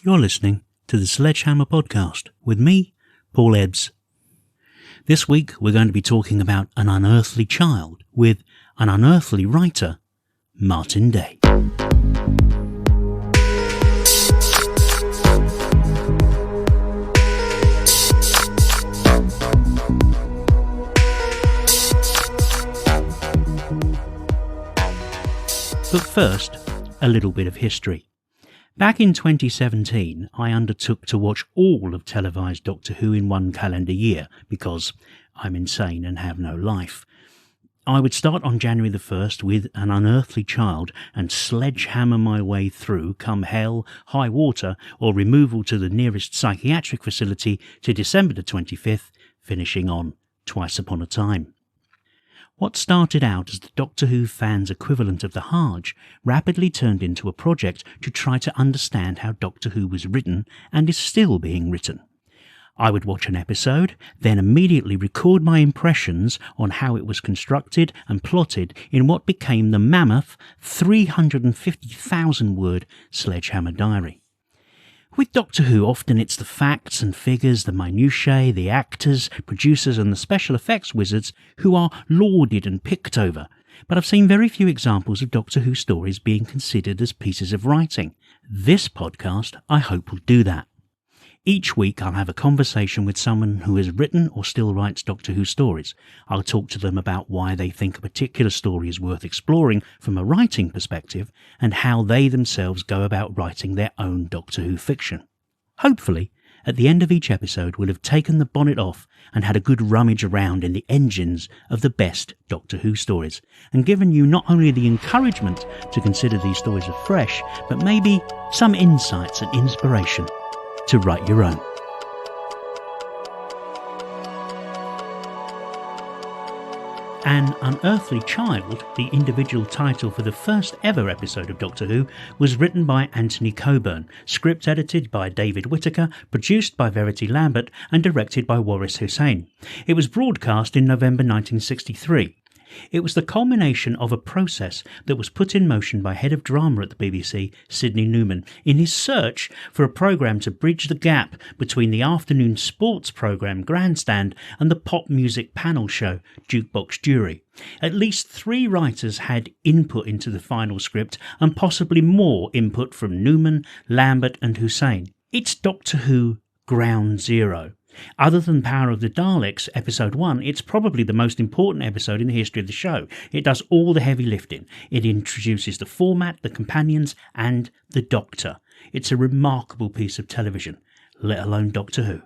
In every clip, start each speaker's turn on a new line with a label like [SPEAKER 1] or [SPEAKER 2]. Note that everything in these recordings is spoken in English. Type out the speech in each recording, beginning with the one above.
[SPEAKER 1] You're listening to the Sledgehammer podcast with me, Paul Ebbs. This week we're going to be talking about an unearthly child with an unearthly writer, Martin Day. But first, a little bit of history. Back in 2017, I undertook to watch all of televised Doctor Who in one calendar year because I'm insane and have no life. I would start on January the 1st with An Unearthly Child and sledgehammer my way through, come hell, high water, or removal to the nearest psychiatric facility to December the 25th, finishing on Twice Upon a Time. What started out as the Doctor Who fans' equivalent of the Hajj rapidly turned into a project to try to understand how Doctor Who was written and is still being written. I would watch an episode, then immediately record my impressions on how it was constructed and plotted in what became the mammoth 350,000-word Sledgehammer diary. With Doctor Who, often it's the facts and figures, the minutiae, the actors, producers and the special effects wizards who are lauded and picked over. But I've seen very few examples of Doctor Who stories being considered as pieces of writing. This podcast, I hope, will do that. Each week I'll have a conversation with someone who has written or still writes Doctor Who stories. I'll talk to them about why they think a particular story is worth exploring from a writing perspective and how they themselves go about writing their own Doctor Who fiction. Hopefully, at the end of each episode we'll have taken the bonnet off and had a good rummage around in the engines of the best Doctor Who stories and given you not only the encouragement to consider these stories afresh, but maybe some insights and inspiration to write your own. An Unearthly Child, the individual title for the first ever episode of Doctor Who, was written by Anthony Coburn, script edited by David Whittaker, produced by Verity Lambert and directed by Waris Hussein. It was broadcast in November 1963. It was the culmination of a process that was put in motion by head of drama at the BBC, Sidney Newman, in his search for a programme to bridge the gap between the afternoon sports programme Grandstand and the pop music panel show Jukebox Jury. At least 3 writers had input into the final script and possibly more input from Newman, Lambert and Hussein. It's Doctor Who Ground Zero. Other than Power of the Daleks, Episode 1, it's probably the most important episode in the history of the show. It does all the heavy lifting. It introduces the format, the companions, and the Doctor. It's a remarkable piece of television, let alone Doctor Who.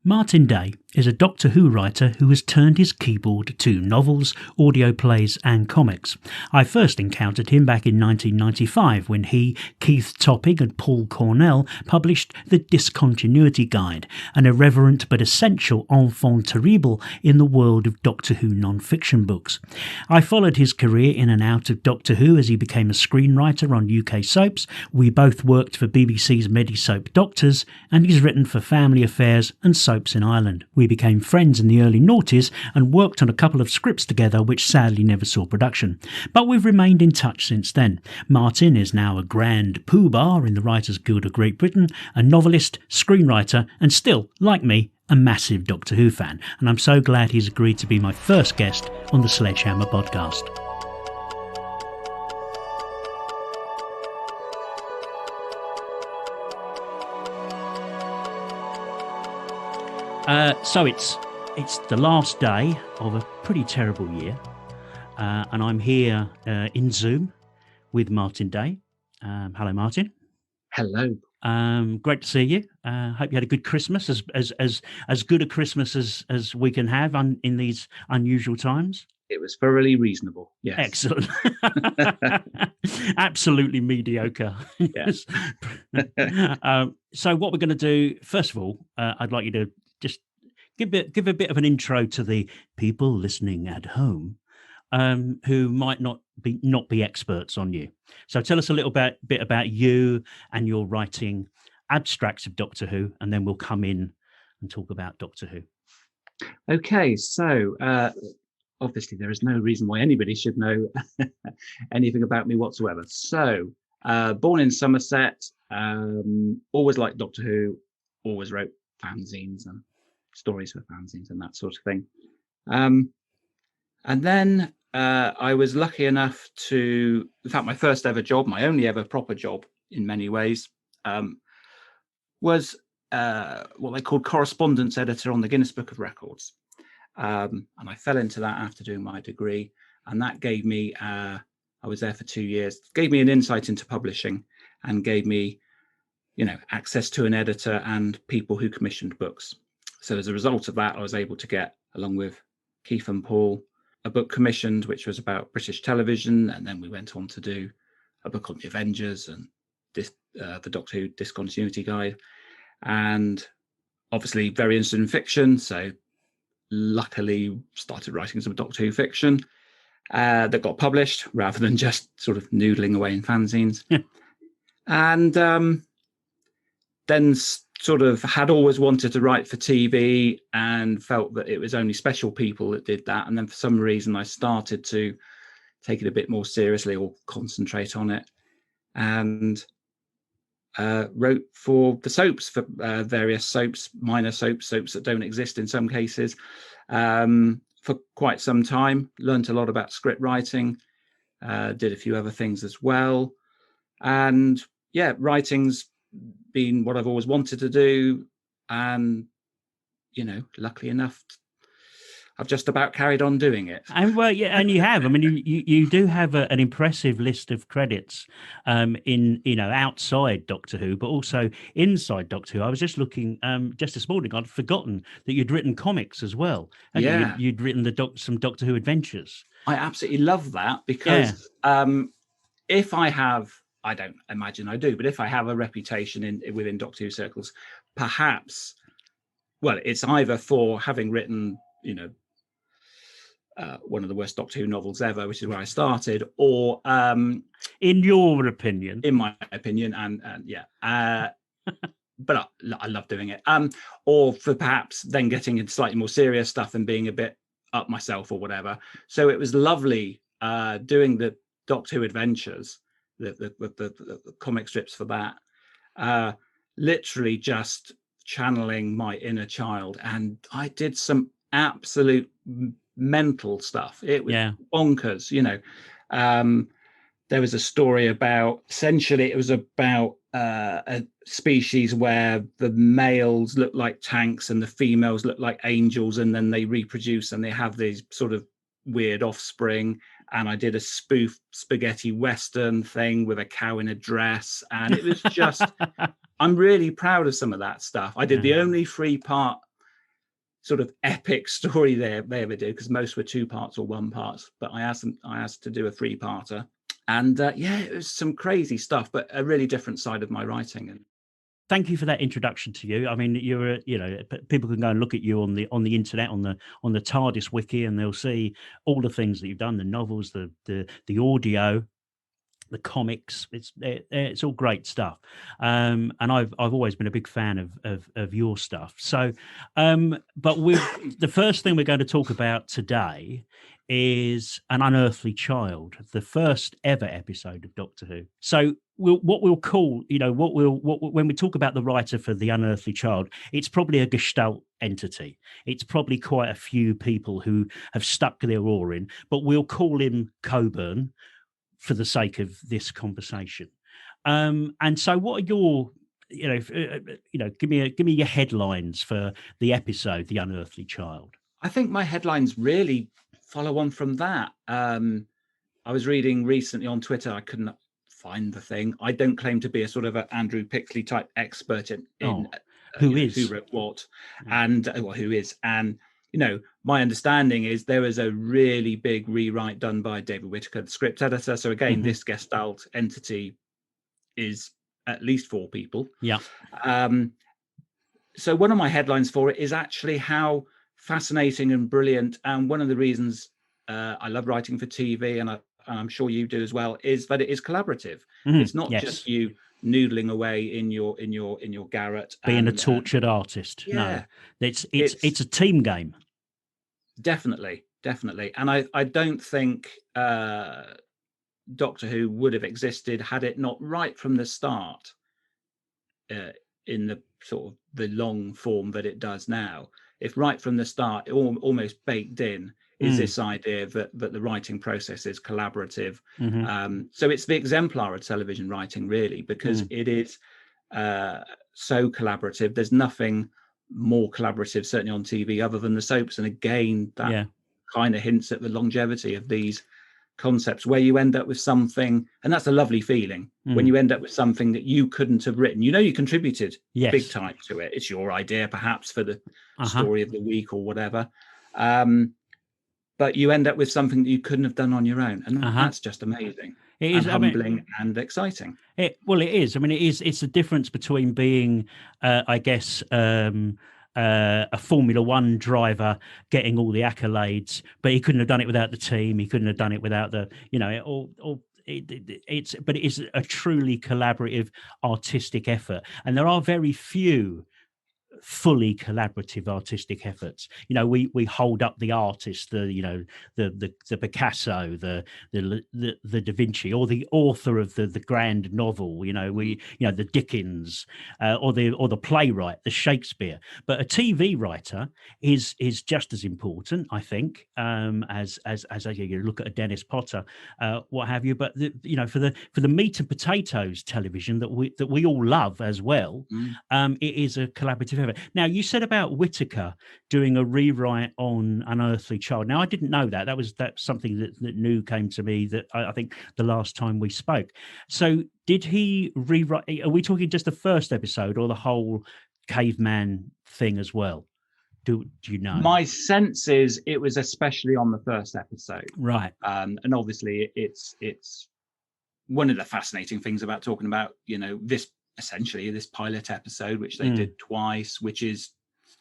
[SPEAKER 1] Martin Day is a Doctor Who writer who has turned his keyboard to novels, audio plays and comics. I first encountered him back in 1995 when he, Keith Topping and Paul Cornell published The Discontinuity Guide, an irreverent but essential enfant terrible in the world of Doctor Who non-fiction books. I followed his career in and out of Doctor Who as he became a screenwriter on UK soaps. We both worked for BBC's Medi-Soap Doctors, and he's written for Family Affairs and soaps in Ireland. We became friends in the early noughties and worked on a couple of scripts together which sadly never saw production. But we've remained in touch since then. Martin is now a grand poobah in the Writers Guild of Great Britain, a novelist, screenwriter and still, like me, a massive Doctor Who fan. And I'm so glad he's agreed to be my first guest on the Sledgehammer podcast. So it's the last day of a pretty terrible year, and I'm here in Zoom with Martin Day. Hello, Martin.
[SPEAKER 2] Hello.
[SPEAKER 1] Great to see you. Hope you had a good Christmas, as good a Christmas as we can have in these unusual times.
[SPEAKER 2] It was thoroughly reasonable. Yes.
[SPEAKER 1] Excellent. Absolutely mediocre.
[SPEAKER 2] Yes.
[SPEAKER 1] So what we're going to do, first of all, I'd like you to just give a bit of an intro to the people listening at home who might not be experts on you. So tell us a little bit about you and your writing, abstracts of Doctor Who, and then we'll come in and talk about Doctor Who.
[SPEAKER 2] Okay, so obviously there is no reason why anybody should know anything about me whatsoever. So born in Somerset, Always liked Doctor Who. Always wrote fanzines and stories for fanzines and that sort of thing. And then I was lucky enough to, in fact, my first ever job, my only ever proper job in many ways, was what they called correspondence editor on the Guinness Book of Records. And I fell into that after doing my degree. And that gave me, I was there for 2 years, gave me an insight into publishing and gave me, access to an editor and people who commissioned books. So as a result of that, I was able to get, along with Keith and Paul, a book commissioned, which was about British television. And then we went on to do a book on the Avengers and the Doctor Who Discontinuity Guide. And obviously very interested in fiction. So luckily started writing some Doctor Who fiction that got published rather than just sort of noodling away in fanzines. And then sort of had always wanted to write for TV and felt that it was only special people that did that. And then for some reason I started to take it a bit more seriously or concentrate on it, and wrote for the soaps, for various soaps, minor soaps that don't exist in some cases, for quite some time. Learned a lot about script writing, did a few other things as well. And yeah, writing's been what I've always wanted to do. And, luckily enough, I've just about carried on doing it.
[SPEAKER 1] And well, yeah, and you have. I mean, you do have an impressive list of credits in outside Doctor Who, but also inside Doctor Who. I was just looking just this morning. I'd forgotten that you'd written comics as well.
[SPEAKER 2] Yeah,
[SPEAKER 1] you'd written some Doctor Who adventures.
[SPEAKER 2] I absolutely love that because if I have, I don't imagine I do, but if I have a reputation within Doctor Who circles, perhaps, well, it's either for having written, one of the worst Doctor Who novels ever, which is where I started, or
[SPEAKER 1] in your opinion,
[SPEAKER 2] in my opinion, and yeah, but I love doing it. Or for perhaps then getting into slightly more serious stuff and being a bit up myself or whatever. So it was lovely doing the Doctor Who adventures, the comic strips for that. Literally just channeling my inner child, and I did some absolute mental stuff. It was bonkers. There was a story about, essentially it was about a species where the males look like tanks and the females look like angels, and then they reproduce and they have these sort of weird offspring. And I did a spoof spaghetti western thing with a cow in a dress, and it was just I'm really proud of some of that stuff. I did the only 3-part sort of epic story they ever did, because most were 2 parts or 1 part, but I asked to do a 3-parter. And it was some crazy stuff, but a really different side of my writing. And
[SPEAKER 1] thank you for that introduction to you. I mean, you're people can go and look at you on the internet, on the TARDIS wiki, and they'll see all the things that you've done, the novels, the audio, the comics. It's all great stuff. And I've always been a big fan of your stuff. So, but the first thing we're going to talk about today is An Unearthly Child, the first ever episode of Doctor Who. So when we talk about the writer for The Unearthly Child, it's probably a gestalt entity. It's probably quite a few people who have stuck their oar in, but we'll call him Coburn for the sake of this conversation. And so what are your, give me your headlines for the episode, The Unearthly Child?
[SPEAKER 2] I think my headlines really follow on from that. I was reading recently on Twitter, I couldn't find the thing. I don't claim to be a sort of an Andrew Pixley type expert in who wrote what, and who is. And my understanding is there was a really big rewrite done by David Whittaker, the script editor. So again, this Gestalt entity is at least 4 people.
[SPEAKER 1] Yeah.
[SPEAKER 2] So one of my headlines for it is actually how fascinating and brilliant, and one of the reasons I love writing for TV, and I'm sure you do as well, is that it is collaborative. It's not just you noodling away in your garret,
[SPEAKER 1] being a tortured artist. No, it's a team game.
[SPEAKER 2] Definitely. And I don't think Doctor Who would have existed had it not, right from the start, in the sort of the long form that it does now, if right from the start, almost baked in, is this idea that the writing process is collaborative. So it's the exemplar of television writing, really, because it is so collaborative. There's nothing more collaborative, certainly on TV, other than the soaps. And again, that kind of hints at the longevity of these concepts, where you end up with something, and that's a lovely feeling when you end up with something that you couldn't have written. You contributed big time to it. It's your idea, perhaps, for the story of the week or whatever. But you end up with something that you couldn't have done on your own. And that's just amazing. It is humbling and exciting.
[SPEAKER 1] It is. I mean, it's the difference between being, I guess, a Formula One driver getting all the accolades, but he couldn't have done it without the team. He couldn't have done it without the, but it is a truly collaborative artistic effort. And there are very few fully collaborative artistic efforts. We hold up the artist, the Picasso, the Da Vinci, or the author of the grand novel, the Dickens, or the playwright, the Shakespeare. But a TV writer is just as important, I think, as you look at a Dennis Potter, what have you. But for the meat and potatoes television that we all love as well, it is a collaborative effort. Now, you said about Whittaker doing a rewrite on Unearthly Child. Now, I didn't know that. That's something that new came to me that I think the last time we spoke. So did he rewrite? Are we talking just the first episode or the whole caveman thing as well? Do you know?
[SPEAKER 2] My sense is it was especially on the first episode.
[SPEAKER 1] Right.
[SPEAKER 2] And obviously it's one of the fascinating things about talking about, this pilot episode, which they did twice, which is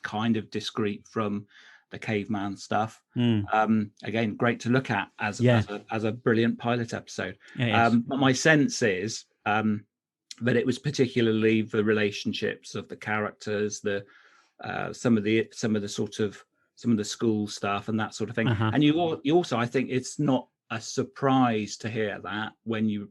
[SPEAKER 2] kind of discrete from the caveman stuff. Again, great to look at as a brilliant pilot episode. But my sense is that it was particularly the relationships of the characters, some of the school stuff and that sort of thing. And you also, I think it's not a surprise to hear that when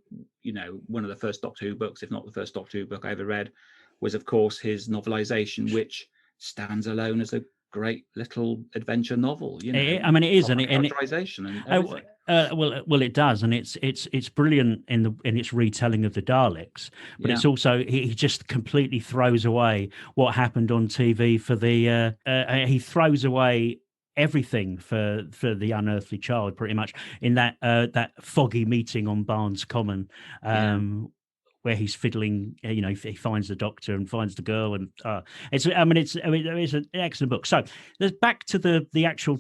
[SPEAKER 2] one of the first Doctor Who books, if not the first Doctor Who book I ever read, was of course his novelization, which stands alone as a great little adventure novel.
[SPEAKER 1] It is, and
[SPEAKER 2] characterization and everything.
[SPEAKER 1] Well, it does, and it's brilliant in its retelling of the Daleks, but it's also he just completely throws away what happened on TV for the he throws away everything for the Unearthly Child, pretty much, in that foggy meeting on Barnes Common, where he's fiddling. He finds the Doctor and finds the girl, and it's an excellent book. So there's back to the actual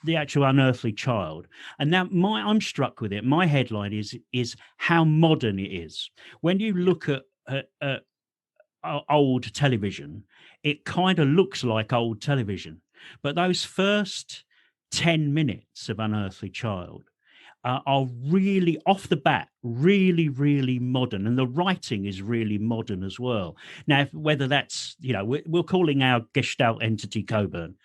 [SPEAKER 1] Unearthly Child, and now I'm struck with it. My headline is how modern it is. When you look at old television, it kind of looks like old television. But those first 10 minutes of Unearthly Child are really, off the bat, really, really modern. And the writing is really modern as well. Now, whether that's, we're calling our Gestalt entity Coburn.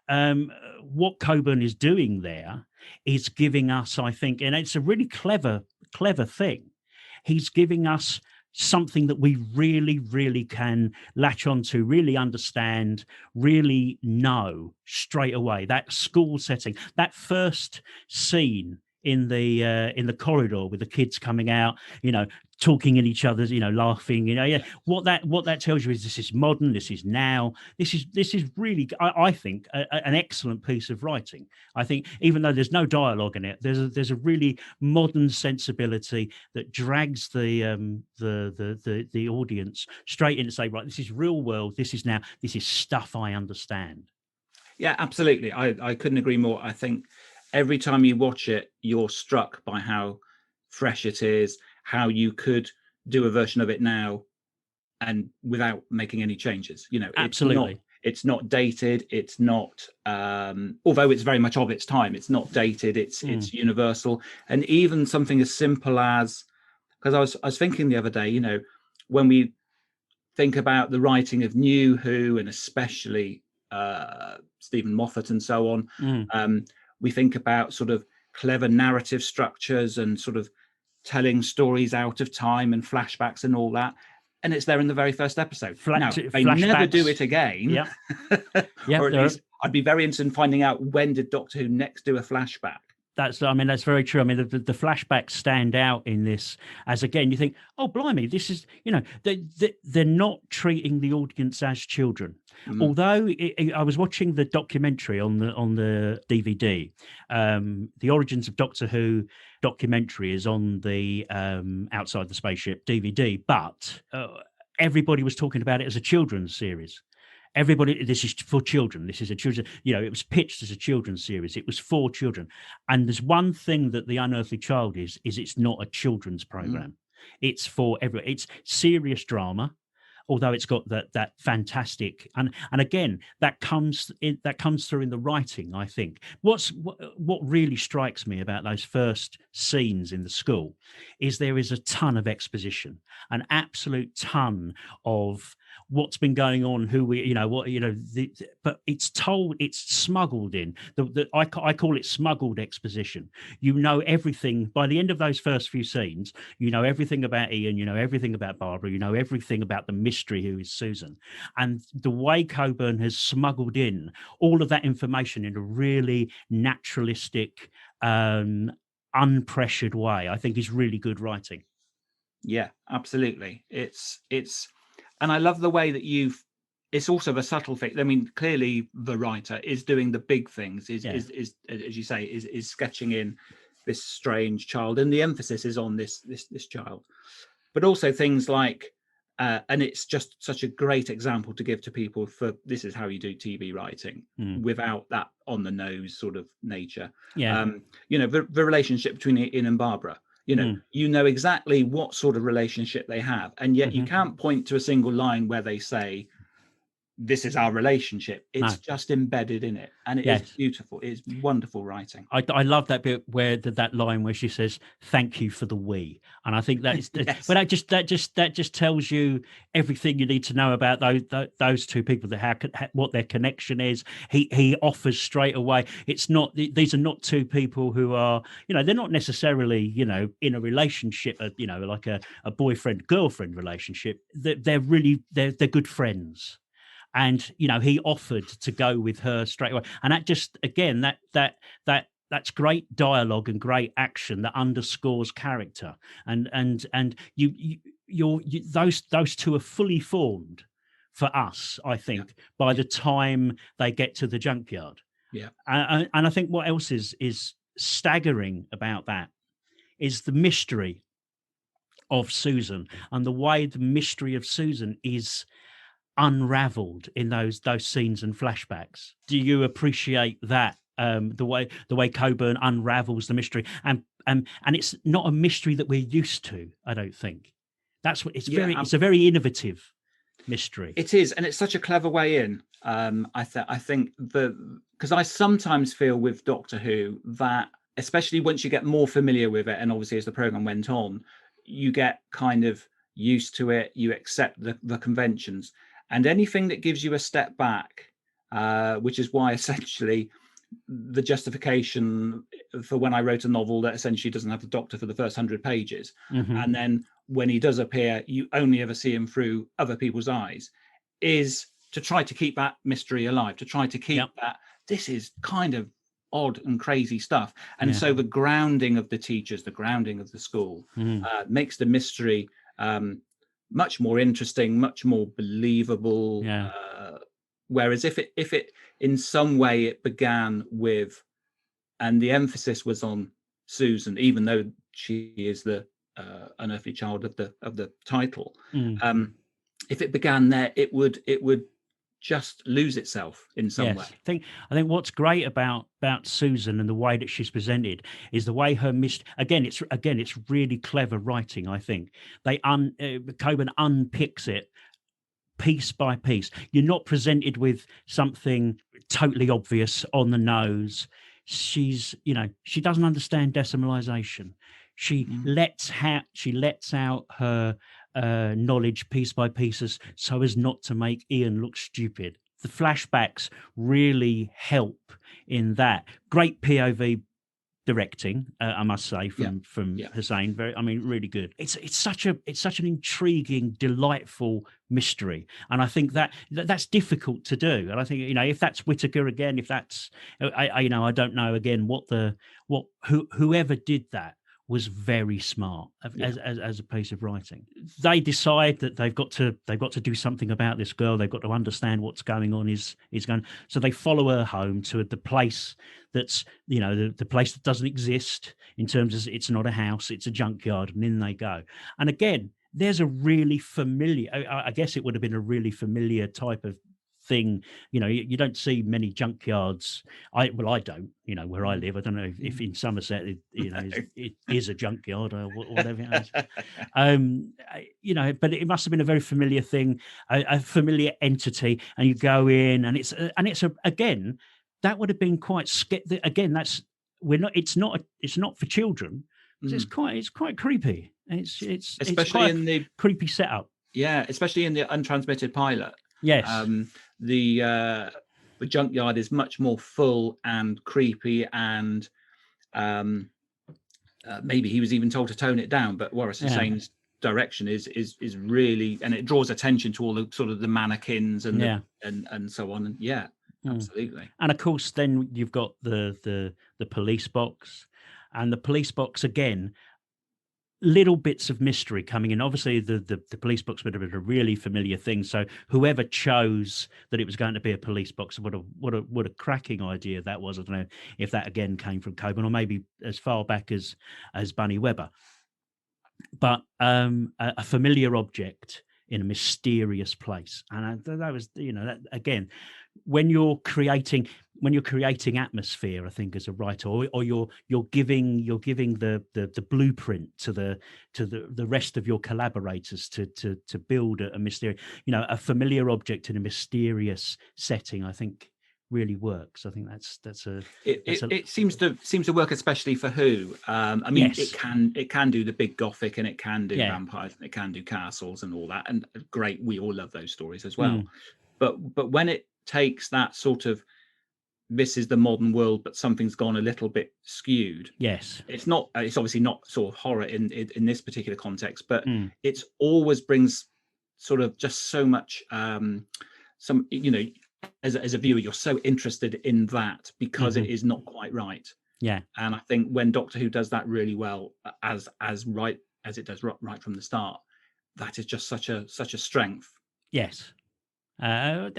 [SPEAKER 1] What Coburn is doing there is giving us, I think, and it's a really clever thing. He's giving us something that we really, really can latch onto, really understand, really know straight away. That school setting, that first scene in the corridor with the kids coming out, talking at each other, laughing, what that tells you is this is modern, this is now, this is really, I think, an excellent piece of writing. I think even though there's no dialogue in it, there's a really modern sensibility that drags the audience straight in to say, right, this is real world, this is stuff I understand.
[SPEAKER 2] Yeah, absolutely. I couldn't agree more. I think every time you watch it, you're struck by how fresh it is, how you could do a version of it now and without making any changes.
[SPEAKER 1] Absolutely.
[SPEAKER 2] It's not dated. It's not, although it's very much of its time, it's not dated. It's universal. And even something as simple as, because I was thinking the other day, when we think about the writing of New Who and especially Stephen Moffat and so on, we think about sort of clever narrative structures and sort of telling stories out of time and flashbacks and all that. and it's there in the very first episode. Now, they
[SPEAKER 1] flashbacks.
[SPEAKER 2] never do it again.
[SPEAKER 1] Yeah. Yeah.
[SPEAKER 2] Or at least I'd be very interested in finding out, when did Doctor Who next do a flashback?
[SPEAKER 1] That's very true. I mean, the flashbacks stand out in this as, again, you think, oh, blimey, this is, they're not treating the audience as children. Although I was watching the documentary on the DVD, the Origins of Doctor Who documentary is on the Outside the Spaceship DVD, but everybody was talking about it as a children's series. Everybody, this is for children. This is a children. It was pitched as a children's series. It was for children. And there's one thing that The Unearthly Child is it's not a children's program. It's for everyone. It's serious drama, although it's got that fantastic, and again, that comes through in the writing, I think. What really strikes me about those first scenes in the school is there is a ton of exposition, an absolute ton of what's been going on, but it's smuggled in. I call it smuggled exposition. Everything by the end of those first few scenes. Everything about Ian. Everything about Barbara. Everything about the mystery who is Susan, and the way Coburn has smuggled in all of that information in a really naturalistic, unpressured way, I think is really good writing.
[SPEAKER 2] Yeah, absolutely. It's. And I love the way that it's also a subtle thing. I mean, clearly the writer is doing the big things, is as you say, is sketching in this strange child, and the emphasis is on this child. But also things like, and it's just such a great example to give to people for this is how you do TV writing without that on the nose sort of nature. Yeah. The relationship between Ian and Barbara. You know exactly what sort of relationship they have, and yet you can't point to a single line where they say, this is our relationship. It's just embedded in it, and it is beautiful. It's wonderful writing.
[SPEAKER 1] I love that bit where that line where she says, "Thank you for the we," and I think that is, but that just tells you everything you need to know about those two people. What their connection is. He offers straight away. It's not; these are not two people who are, they're not necessarily, in a relationship, like a boyfriend girlfriend relationship. They're good friends. And he offered to go with her straight away, and that just, again, that's great dialogue and great action that underscores character. And those two are fully formed for us, I think, by the time they get to the junkyard.
[SPEAKER 2] Yeah,
[SPEAKER 1] and I think what else is staggering about that is the mystery of Susan, and the way the mystery of Susan is unraveled in those scenes and flashbacks. Do you appreciate that, the way Coburn unravels the mystery, and it's not a mystery that we're used to, I don't think. That's what it's it's a very innovative mystery.
[SPEAKER 2] It is, and it's such a clever way in. I think because I sometimes feel with Doctor Who that, especially once you get more familiar with it, and obviously as the program went on, you get kind of used to it, you accept the conventions. And anything that gives you a step back, which is why essentially the justification for when I wrote a novel that essentially doesn't have the Doctor for the first 100 pages. And then when he does appear, you only ever see him through other people's eyes, is to try to keep that mystery alive, to try to keep that this is kind of odd and crazy stuff. And so the grounding of the teachers, the grounding of the school makes the mystery much more interesting, much more believable. Whereas if it in some way it began with, and the emphasis was on Susan, even though she is the unearthly child of the title, if it began there, it would just lose itself in some way.
[SPEAKER 1] I think what's great about Susan and the way that she's presented is the way her it's really clever writing. I think Coburn unpicks it piece by piece. You're not presented with something totally obvious on the nose. She doesn't understand decimalization. She lets out her knowledge piece by piece so as not to make Ian look stupid. The flashbacks really help in that. Great POV directing, I must say, from Hussein. I mean, really good. It's such an intriguing, delightful mystery, and I think that's difficult to do. And I think, if that's Whitaker again, if that's I don't know again whoever did that was very smart as a piece of writing. They decide that they've got to do something about this girl. They've got to understand what's going on is going. So they follow her home to the place that's, the place that doesn't exist, in terms of it's not a house, it's a junkyard, and in they go. And again, there's a really familiar, I guess it would have been a really familiar type of thing. You don't see many junkyards. I don't, where I live. I don't know if in Somerset it is a junkyard or whatever it is. But it must have been a very familiar thing, a familiar entity, and you go in, and it's again, that would have been quite again, it's not for children, because it's quite creepy. It's
[SPEAKER 2] especially
[SPEAKER 1] quite
[SPEAKER 2] in the
[SPEAKER 1] creepy setup.
[SPEAKER 2] Yeah, especially in the untransmitted pilot.
[SPEAKER 1] Yes.
[SPEAKER 2] The junkyard is much more full and creepy, and maybe he was even told to tone it down. But Waris Hussein's direction is really, and it draws attention to all the sort of the mannequins and and so on. And absolutely.
[SPEAKER 1] And of course, then you've got the police box, and the police box again. Little bits of mystery coming in. Obviously, the police box would have been a really familiar thing. So whoever chose that it was going to be a police box, what a cracking idea that was. I don't know if that again came from Coburn, or maybe as far back as Bunny Webber. But a familiar object in a mysterious place, and that was, that again, when you're creating atmosphere, I think, as a writer, or you're giving the blueprint to the rest of your collaborators to build a mysterious, a familiar object in a mysterious setting, I think really works. I think it
[SPEAKER 2] seems to work, especially for Who. I mean,
[SPEAKER 1] yes.
[SPEAKER 2] it can do the big gothic, and it can do vampires, and it can do castles and all that, and great, we all love those stories as well. But when it takes that sort of, this is the modern world, but something's gone a little bit skewed.
[SPEAKER 1] Yes,
[SPEAKER 2] it's obviously not sort of horror in this particular context, but it's always brings sort of just so much as a viewer, you're so interested in that, because it is not quite right.
[SPEAKER 1] Yeah.
[SPEAKER 2] And I think when Doctor Who does that really well, as right as it does right from the start, that is just such a strength.
[SPEAKER 1] Yes. It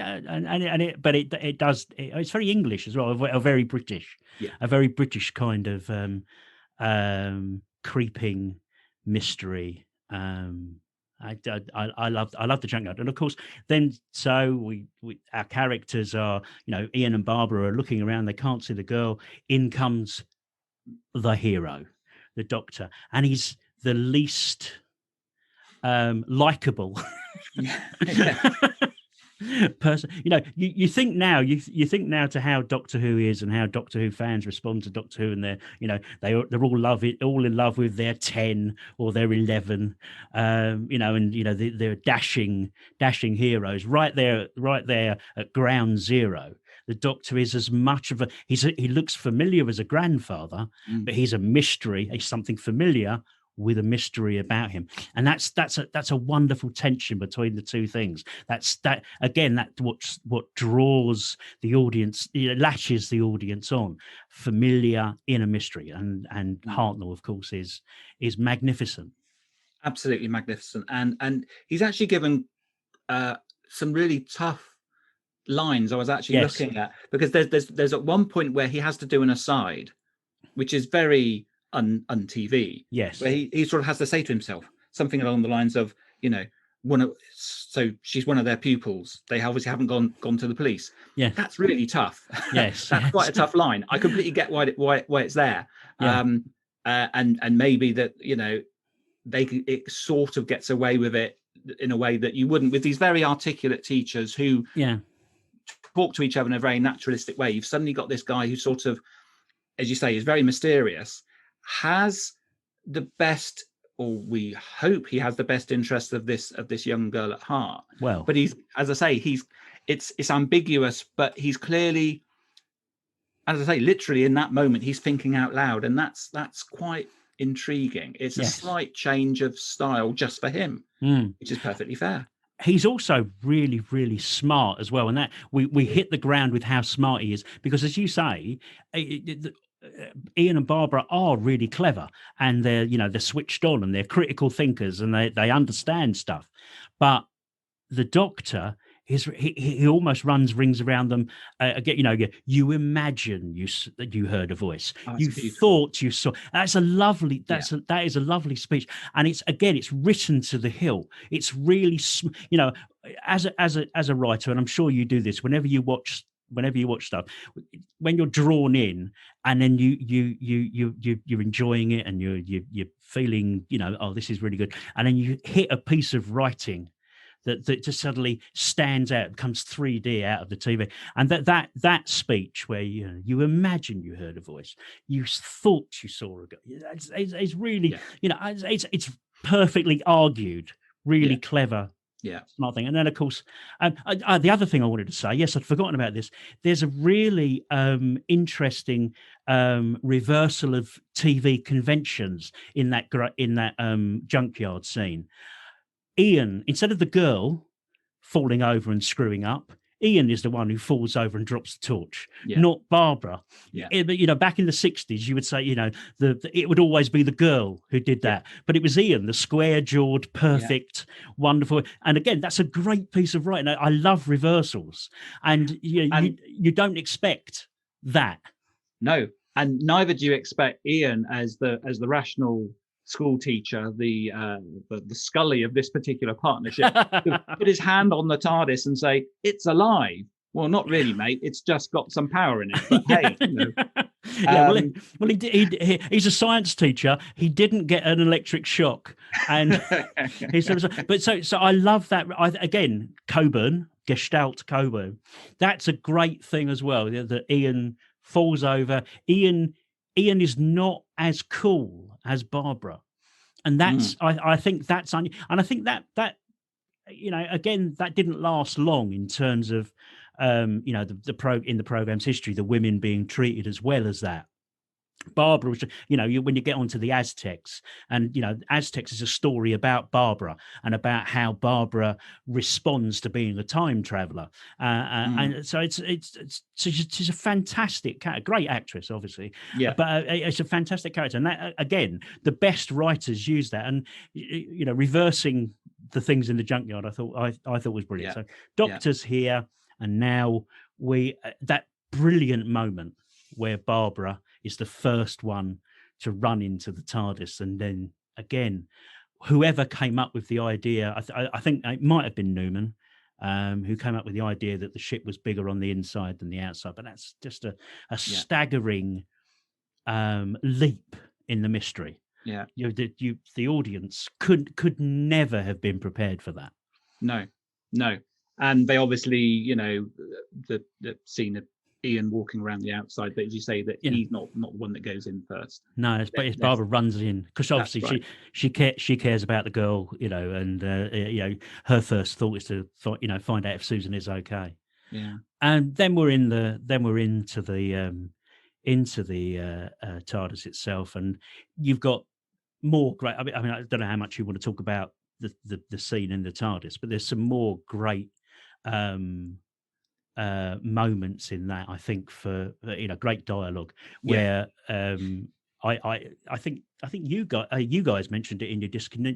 [SPEAKER 1] does. It's very English as well, a very British, a very British kind of creeping mystery. I love the junkyard, and of course, then so our characters are, Ian and Barbara are looking around. They can't see the girl. In comes the hero, the Doctor, and he's the least likable. Person, you think now to how Doctor Who is, and how Doctor Who fans respond to Doctor Who, and they're all in love with their 10 or their 11, they're dashing heroes right there at ground zero. The Doctor is as much of he looks familiar as a grandfather, but he's a mystery. He's something familiar with a mystery about him, and that's a wonderful tension between the two things. That's what draws the audience, latches the audience on, familiar in a mystery, and Hartnell, of course, is magnificent,
[SPEAKER 2] absolutely magnificent, and he's actually given some really tough lines. I was actually looking at, because there's at one point where he has to do an aside, which is very un-TV.
[SPEAKER 1] Yes.
[SPEAKER 2] Where he sort of has to say to himself something along the lines of, so she's one of their pupils. They obviously haven't gone to the police.
[SPEAKER 1] Yeah.
[SPEAKER 2] That's really tough.
[SPEAKER 1] Yes.
[SPEAKER 2] That's quite a tough line. I completely get why it's there.
[SPEAKER 1] Yeah.
[SPEAKER 2] And maybe that, it sort of gets away with it in a way that you wouldn't with these very articulate teachers who talk to each other in a very naturalistic way. You've suddenly got this guy who sort of, as you say, is very mysterious, has the best, or we hope he has the best interest of this young girl at heart.
[SPEAKER 1] Well,
[SPEAKER 2] but he's, as I say, it's ambiguous, but he's clearly, as I say, literally in that moment, he's thinking out loud, and that's quite intriguing. It's a
[SPEAKER 1] Yes.
[SPEAKER 2] slight change of style just for him, which is perfectly fair.
[SPEAKER 1] He's also really, really smart as well, and that we hit the ground with how smart he is, because, as you say, Ian and Barbara are really clever, and they're switched on, and they're critical thinkers, and they understand stuff. But the Doctor he almost rings around them. You imagine that you heard a voice. You thought you saw. That's a lovely. That is a lovely speech, and it's written to the hill. It's really, as a writer, and I'm sure you do this whenever you watch stuff, when you're drawn in, and then you're enjoying it, and you're feeling, oh, this is really good, and then you hit a piece of writing that just suddenly stands out, becomes 3D out of the TV, and that speech where you imagine you heard a voice, you thought you saw a guy, it's really, it's perfectly argued, really clever. Smart thing. And then, of course, the other thing I wanted to say, yes, I'd forgotten about this. There's a really interesting reversal of TV conventions in that junkyard scene. Ian, instead of the girl falling over and screwing up, Ian is the one who falls over and drops the torch, not Barbara. Back in the 60s, you would say, it would always be the girl who did that. But it was Ian, the square-jawed, perfect, wonderful. And again, that's a great piece of writing. I love reversals. And you don't expect that.
[SPEAKER 2] No, and neither do you expect Ian as the rational school teacher, the Scully of this particular partnership, to put his hand on the TARDIS and say, "It's alive." Well, not really, mate. It's just got some power in it. But hey,
[SPEAKER 1] he's a science teacher. He didn't get an electric shock, and so I love that. Again, Gestalt Coburn. That's a great thing as well. That Ian falls over. Ian is not as cool as Barbara, and that's I think that's and I think that again, that didn't last long in terms of in the program's history, the women being treated as well as that. Barbara was, when you get onto the Aztecs, and Aztecs is a story about Barbara and about how Barbara responds to being a time traveler, and so she's a fantastic character, great actress, obviously, but it's a fantastic character, and that, again, the best writers use that, and reversing the things in the junkyard, I thought was brilliant. So Doctor's here, and now that brilliant moment where Barbara is the first one to run into the TARDIS, and then again, whoever came up with the idea, I think it might have been Newman, who came up with the idea that the ship was bigger on the inside than the outside. But that's just a staggering leap in the mystery.
[SPEAKER 2] Yeah,
[SPEAKER 1] the audience could never have been prepared for that.
[SPEAKER 2] No, and they obviously, the scene of Ian walking around the outside, but as you say, that he's not the one that goes in first.
[SPEAKER 1] No, it's Barbara runs in, because obviously she cares about the girl, and her first thought is to find out if Susan is okay.
[SPEAKER 2] Yeah,
[SPEAKER 1] and then we're into the TARDIS itself, and you've got more great. I mean, I don't know how much you want to talk about the scene in the TARDIS, but there's some more great moments in that, I think, for great dialogue where I think you guys mentioned it in your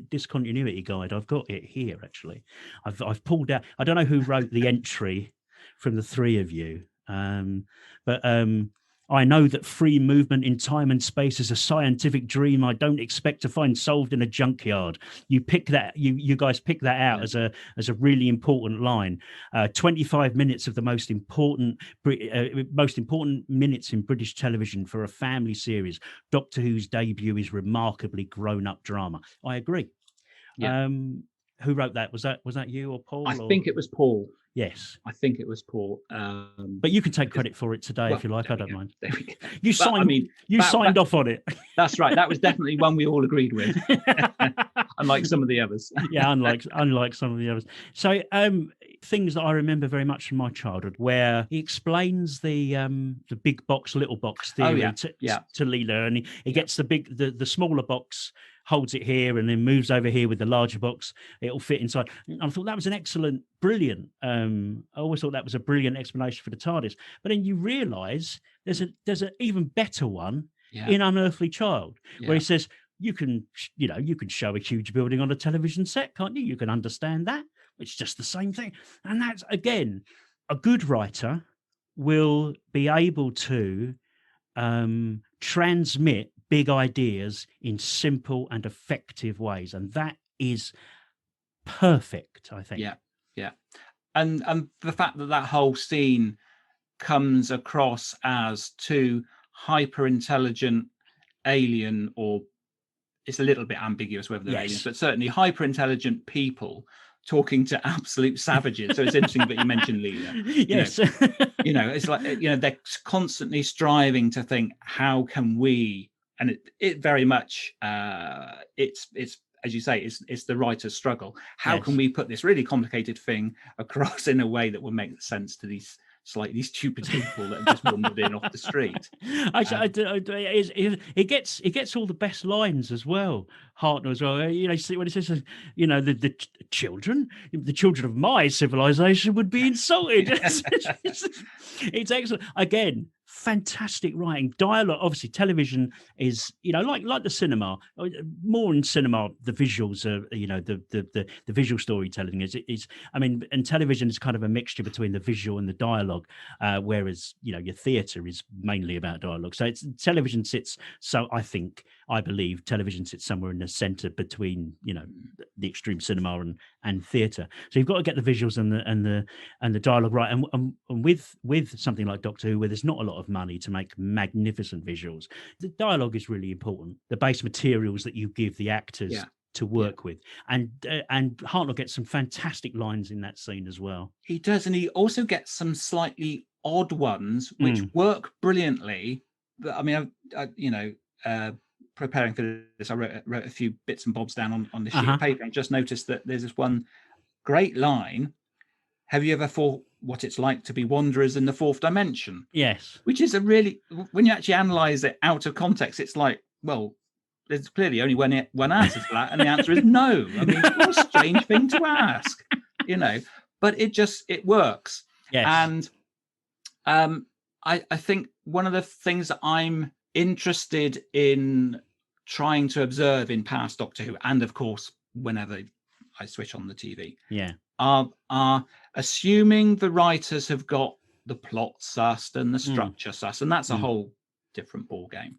[SPEAKER 1] discontinuity guide. I've got it here, actually. I've pulled out, I don't know who wrote the entry from the three of you, but I know that free movement in time and space is a scientific dream I don't expect to find solved in a junkyard. You pick that, you guys pick that out as a really important line. 25 minutes of the most important minutes in British television for a family series. Doctor Who's debut is remarkably grown-up drama. I agree.
[SPEAKER 2] Yeah.
[SPEAKER 1] Who wrote that? Was that you or Paul?
[SPEAKER 2] I think it was Paul.
[SPEAKER 1] Yes,
[SPEAKER 2] I think it was Paul.
[SPEAKER 1] But you can take credit for it today if you like. I don't mind.
[SPEAKER 2] There we go.
[SPEAKER 1] You signed off on it.
[SPEAKER 2] That's right. That was definitely one we all agreed with, unlike some of the others.
[SPEAKER 1] Yeah, unlike some of the others. So things that I remember very much from my childhood, where he explains the big box, little box theory to Leela, and he gets the smaller box, holds it here, and then moves over here with the larger box. It'll fit inside. And I thought that was an excellent, brilliant. I always thought that was a brilliant explanation for the TARDIS. But then you realise there's an even better one in Unearthly Child, where he says, you can show a huge building on a television set, can't you? You can understand that. It's just the same thing. And that's, again, a good writer will be able to transmit big ideas in simple and effective ways. And that is perfect, I think.
[SPEAKER 2] Yeah. And the fact that whole scene comes across as two hyper intelligent alien, or it's a little bit ambiguous whether they're aliens, but certainly hyper intelligent people talking to absolute savages. So it's interesting that you mentioned Leela.
[SPEAKER 1] Yes.
[SPEAKER 2] It's like, they're constantly striving to think, how can we, and it very much, it's as you say, it's the writer's struggle. How can we put this really complicated thing across in a way that will make sense to these slightly stupid people that have just wandered in off the street?
[SPEAKER 1] It gets all the best lines as well. Hartnell as well. See when it says, the children of my civilization would be insulted. It's excellent. Again, fantastic writing, dialogue. Obviously, television is like the cinema. More in cinema, the visuals are the visual storytelling is. I mean, and television is kind of a mixture between the visual and the dialogue, whereas your theatre is mainly about dialogue. So television sits. So I believe television sits somewhere in the centre between the extreme cinema and theatre. So you've got to get the visuals and the dialogue right. And with something like Doctor Who, where there's not a lot of money to make magnificent visuals, the dialogue is really important. The base materials that you give the actors to work with, and Hartnell gets some fantastic lines in that scene as well.
[SPEAKER 2] He does, and he also gets some slightly odd ones which work brilliantly. But I mean, preparing for this, I wrote a few bits and bobs down on this sheet of paper, and just noticed that there's this one great line. Have you ever thought what it's like to be wanderers in the fourth dimension?
[SPEAKER 1] Yes.
[SPEAKER 2] Which is when you actually analyze it out of context, it's like, well, there's clearly only one answer to that, and the answer is no. I mean, what a strange thing to ask, but it works.
[SPEAKER 1] Yes.
[SPEAKER 2] And I think one of the things that I'm interested in trying to observe in past Doctor Who, and of course, whenever I switch on the TV, are assuming the writers have got the plot sussed and the structure sussed, and that's a whole different ball game.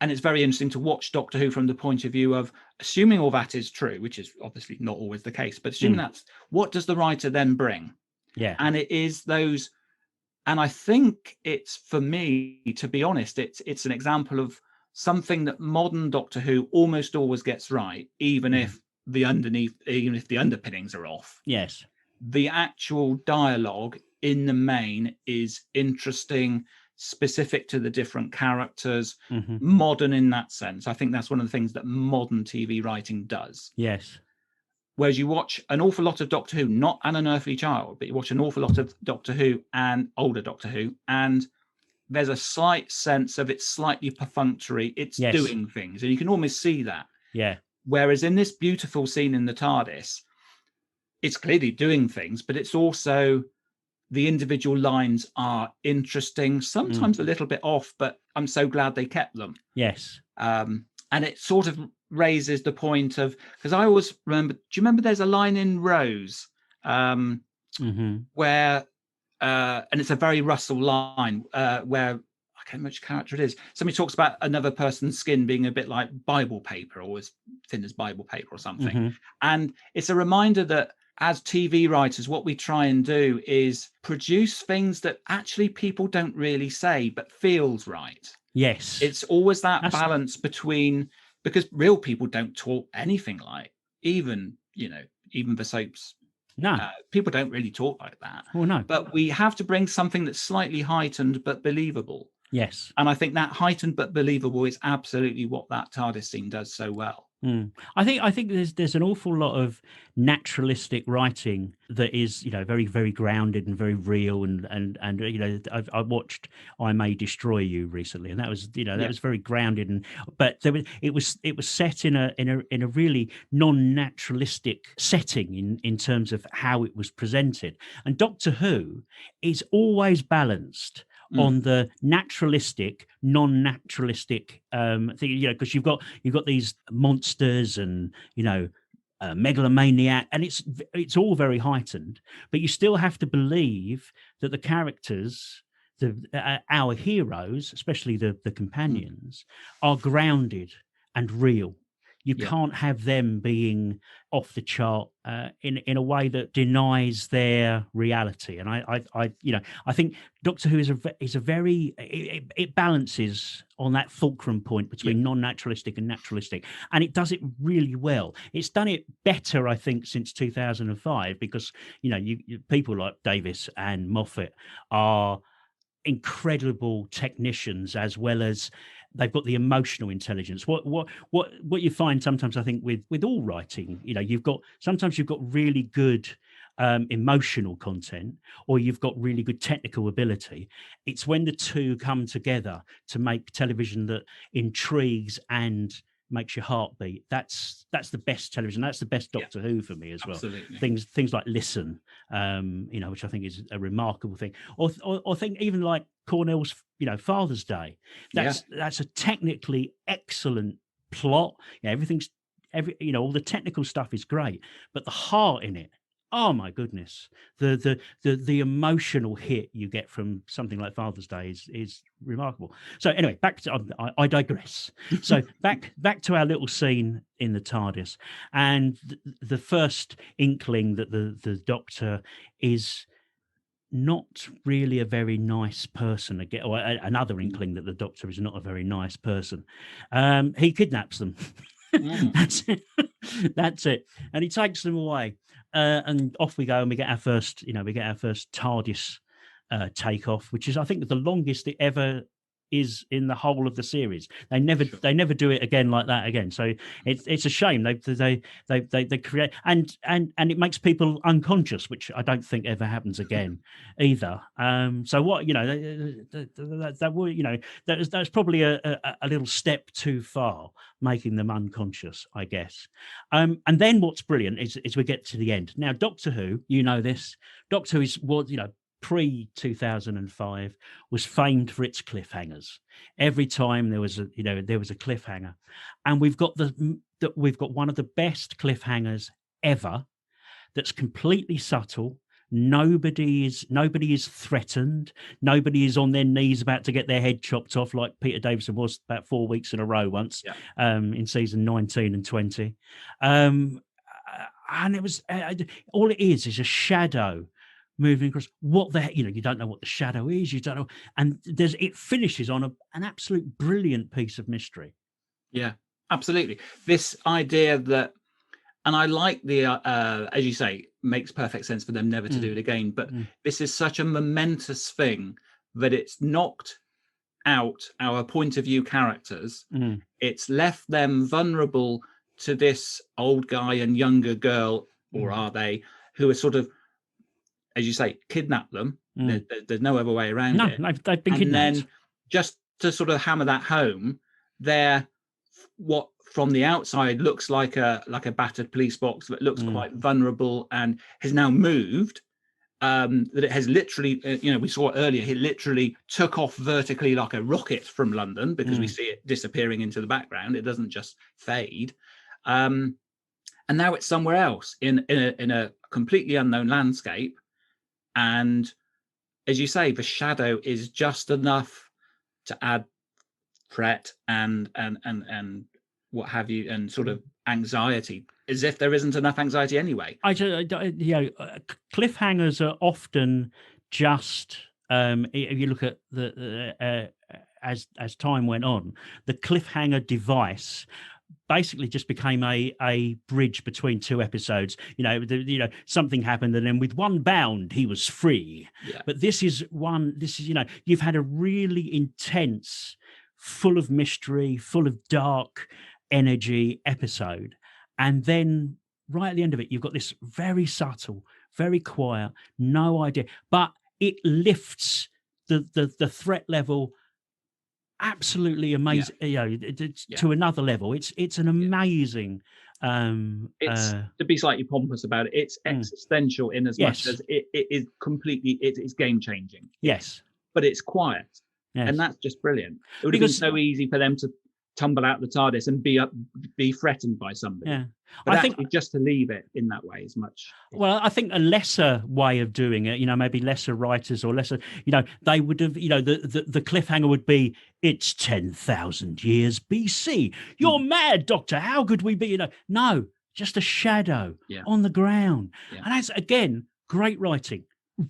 [SPEAKER 2] And it's very interesting to watch Doctor Who from the point of view of assuming all that is true, which is obviously not always the case, but assuming that's, what does the writer then bring? And it is those, and I think it's, for me, to be honest, it's an example of something that modern Doctor Who almost always gets right, even if the underpinnings are off.
[SPEAKER 1] Yes.
[SPEAKER 2] The actual dialogue in the main is interesting, specific to the different characters, modern in that sense. I think that's one of the things that modern TV writing does.
[SPEAKER 1] Yes.
[SPEAKER 2] Whereas you watch an awful lot of Doctor Who, not An Unearthly Child, but you watch an awful lot of Doctor Who and older Doctor Who, and there's a slight sense of it's slightly perfunctory. It's doing things, and you can almost see that.
[SPEAKER 1] Yeah.
[SPEAKER 2] Whereas in this beautiful scene in the TARDIS, it's clearly doing things, but it's also, the individual lines are interesting, sometimes a little bit off, but I'm so glad they kept them.
[SPEAKER 1] Yes.
[SPEAKER 2] And it sort of raises the point of, because I always remember, do you remember there's a line in Rose where, and it's a very Russell line, where, I can't remember which character it is, somebody talks about another person's skin being a bit like Bible paper, or as thin as Bible paper or something. And it's a reminder that as TV writers, what we try and do is produce things that actually people don't really say, but feels right.
[SPEAKER 1] Yes.
[SPEAKER 2] It's always that balance between, because real people don't talk anything like, even the soaps.
[SPEAKER 1] No.
[SPEAKER 2] People don't really talk like that.
[SPEAKER 1] Well, no.
[SPEAKER 2] But we have to bring something that's slightly heightened but believable.
[SPEAKER 1] Yes.
[SPEAKER 2] And I think that heightened but believable is absolutely what that TARDIS scene does so well.
[SPEAKER 1] I think there's an awful lot of naturalistic writing that is, very, very grounded and very real, and I watched I May Destroy You recently, and that was, that
[SPEAKER 2] Yeah.
[SPEAKER 1] was very grounded, but it was set in a really non-naturalistic setting in terms of how it was presented. And Doctor Who is always balanced
[SPEAKER 2] Mm.
[SPEAKER 1] on the naturalistic, non-naturalistic thing, because you've got these monsters and megalomaniac, and it's all very heightened, but you still have to believe that the characters, our heroes, especially the
[SPEAKER 2] Mm.
[SPEAKER 1] companions, are grounded and real. You
[SPEAKER 2] Yeah.
[SPEAKER 1] can't have them being off the chart in a way that denies their reality. And I think Doctor Who is a very it balances on that fulcrum point
[SPEAKER 2] Yeah.
[SPEAKER 1] between non-naturalistic and naturalistic, and it does it really well. It's done it better, I think, since 2005, because you people like Davis and Moffat are incredible technicians, as well as they've got the emotional intelligence. What you find sometimes, I think, with all writing, sometimes you've got really good emotional content, or you've got really good technical ability. It's when the two come together to make television that intrigues and makes your heart beat. That's the best television. That's the best Doctor Who for me as well.
[SPEAKER 2] Absolutely.
[SPEAKER 1] Things like Listen, which I think is a remarkable thing, or think even like Cornell's, Father's Day. That's a technically excellent plot. Everything's all the technical stuff is great, but the heart in it. Oh my goodness, the emotional hit you get from something like Father's Day is remarkable. So anyway, back to I digress. So back to our little scene in the TARDIS, and the first inkling that the Doctor is not really a very nice person again, or another inkling that the Doctor is not a very nice person. He kidnaps them. That's it. That's it. And he takes them away, and off we go, and we get our first TARDIS takeoff, which is, I think, the longest it ever is in the whole of the series. They never do it again like that again. So it's a shame. They create, and it makes people unconscious, which I don't think ever happens again either. So what that's probably a little step too far, making them unconscious, I guess. And then what's brilliant is we get to the end. Now, Doctor Who, this Doctor Who was pre-2005 was famed for its cliffhangers. Every time there was a cliffhanger, and we've got one of the best cliffhangers ever. That's completely subtle. Nobody is threatened. Nobody is on their knees about to get their head chopped off, like Peter Davison was about 4 weeks in a row once, in season 19 and 20. And it was all it is a shadow moving across. What the heck? You don't know what the shadow is. You don't know, and it finishes on an absolute brilliant piece of mystery.
[SPEAKER 2] Yeah, absolutely. This idea that, and I like the as you say, makes perfect sense for them never to do it again. But this is such a momentous thing that it's knocked out our point of view characters. It's left them vulnerable to this old guy and younger girl, or are they, who are sort of, as you say, kidnap them. There's no other way around it.
[SPEAKER 1] No, they've been kidnapped.
[SPEAKER 2] And then just to sort of hammer that home, they're what from the outside looks like a battered police box that looks quite vulnerable and has now moved. That it has literally, we saw it earlier, it literally took off vertically like a rocket from London, because we see it disappearing into the background. It doesn't just fade. And now it's somewhere else in a completely unknown landscape. And as you say, the shadow is just enough to add threat and what have you, and sort of anxiety, as if there isn't enough anxiety anyway.
[SPEAKER 1] Cliffhangers are often just, if you look at the as time went on, the cliffhanger device basically just became a bridge between two episodes. Something happened, and then with one bound he was free. But this is you've had a really intense, full of mystery, full of dark energy episode, and then right at the end of it, you've got this very subtle, very quiet, no idea, but it lifts the threat level absolutely
[SPEAKER 2] Yeah.
[SPEAKER 1] amazing,
[SPEAKER 2] Yeah.
[SPEAKER 1] to another level. It's an
[SPEAKER 2] Yeah.
[SPEAKER 1] amazing
[SPEAKER 2] It's, to be slightly pompous about it, it's
[SPEAKER 1] mm,
[SPEAKER 2] existential in as much
[SPEAKER 1] yes,
[SPEAKER 2] as it is completely, it is game changing.
[SPEAKER 1] yes,
[SPEAKER 2] But it's quiet, and
[SPEAKER 1] yes,
[SPEAKER 2] that's just brilliant. It would have been
[SPEAKER 1] because
[SPEAKER 2] so easy for them to tumble out the TARDIS and be threatened by somebody,
[SPEAKER 1] yeah,
[SPEAKER 2] but
[SPEAKER 1] I think.
[SPEAKER 2] actually just to leave it in that way is much.
[SPEAKER 1] Well, I think a lesser way of doing it, maybe lesser writers or lesser, they would have, the cliffhanger would be, it's 10,000 years BC. You're
[SPEAKER 2] Mhm.
[SPEAKER 1] mad, Doctor. How could we be, No, just a shadow
[SPEAKER 2] Yeah,
[SPEAKER 1] on the ground.
[SPEAKER 2] yeah,
[SPEAKER 1] And that's, again, great writing.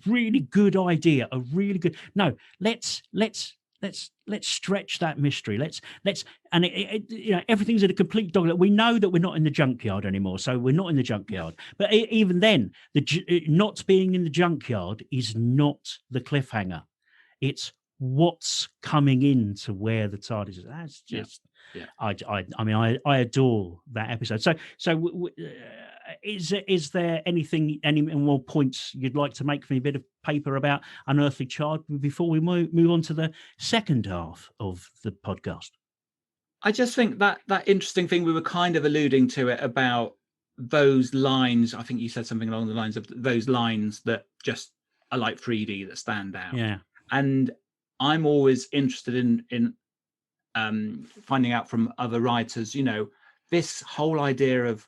[SPEAKER 1] Really good idea. A really good. No, let's stretch that mystery. Let's and everything's in a complete dog. We know that we're not in the junkyard anymore, so we're not in the junkyard. But even then, not being in the junkyard is not the cliffhanger. It's what's coming into where the TARDIS is. That's
[SPEAKER 2] yeah,
[SPEAKER 1] just.
[SPEAKER 2] yeah.
[SPEAKER 1] I mean, I adore that episode. So is there any more points you'd like to make from a bit of paper about Unearthly Child before we move on to the second half of the podcast?
[SPEAKER 2] I just think that interesting thing we were kind of alluding to it about those lines. I think you said something along the lines of those lines that just are like 3D that stand out.
[SPEAKER 1] Yeah,
[SPEAKER 2] And I'm always interested in finding out from other writers, this whole idea of,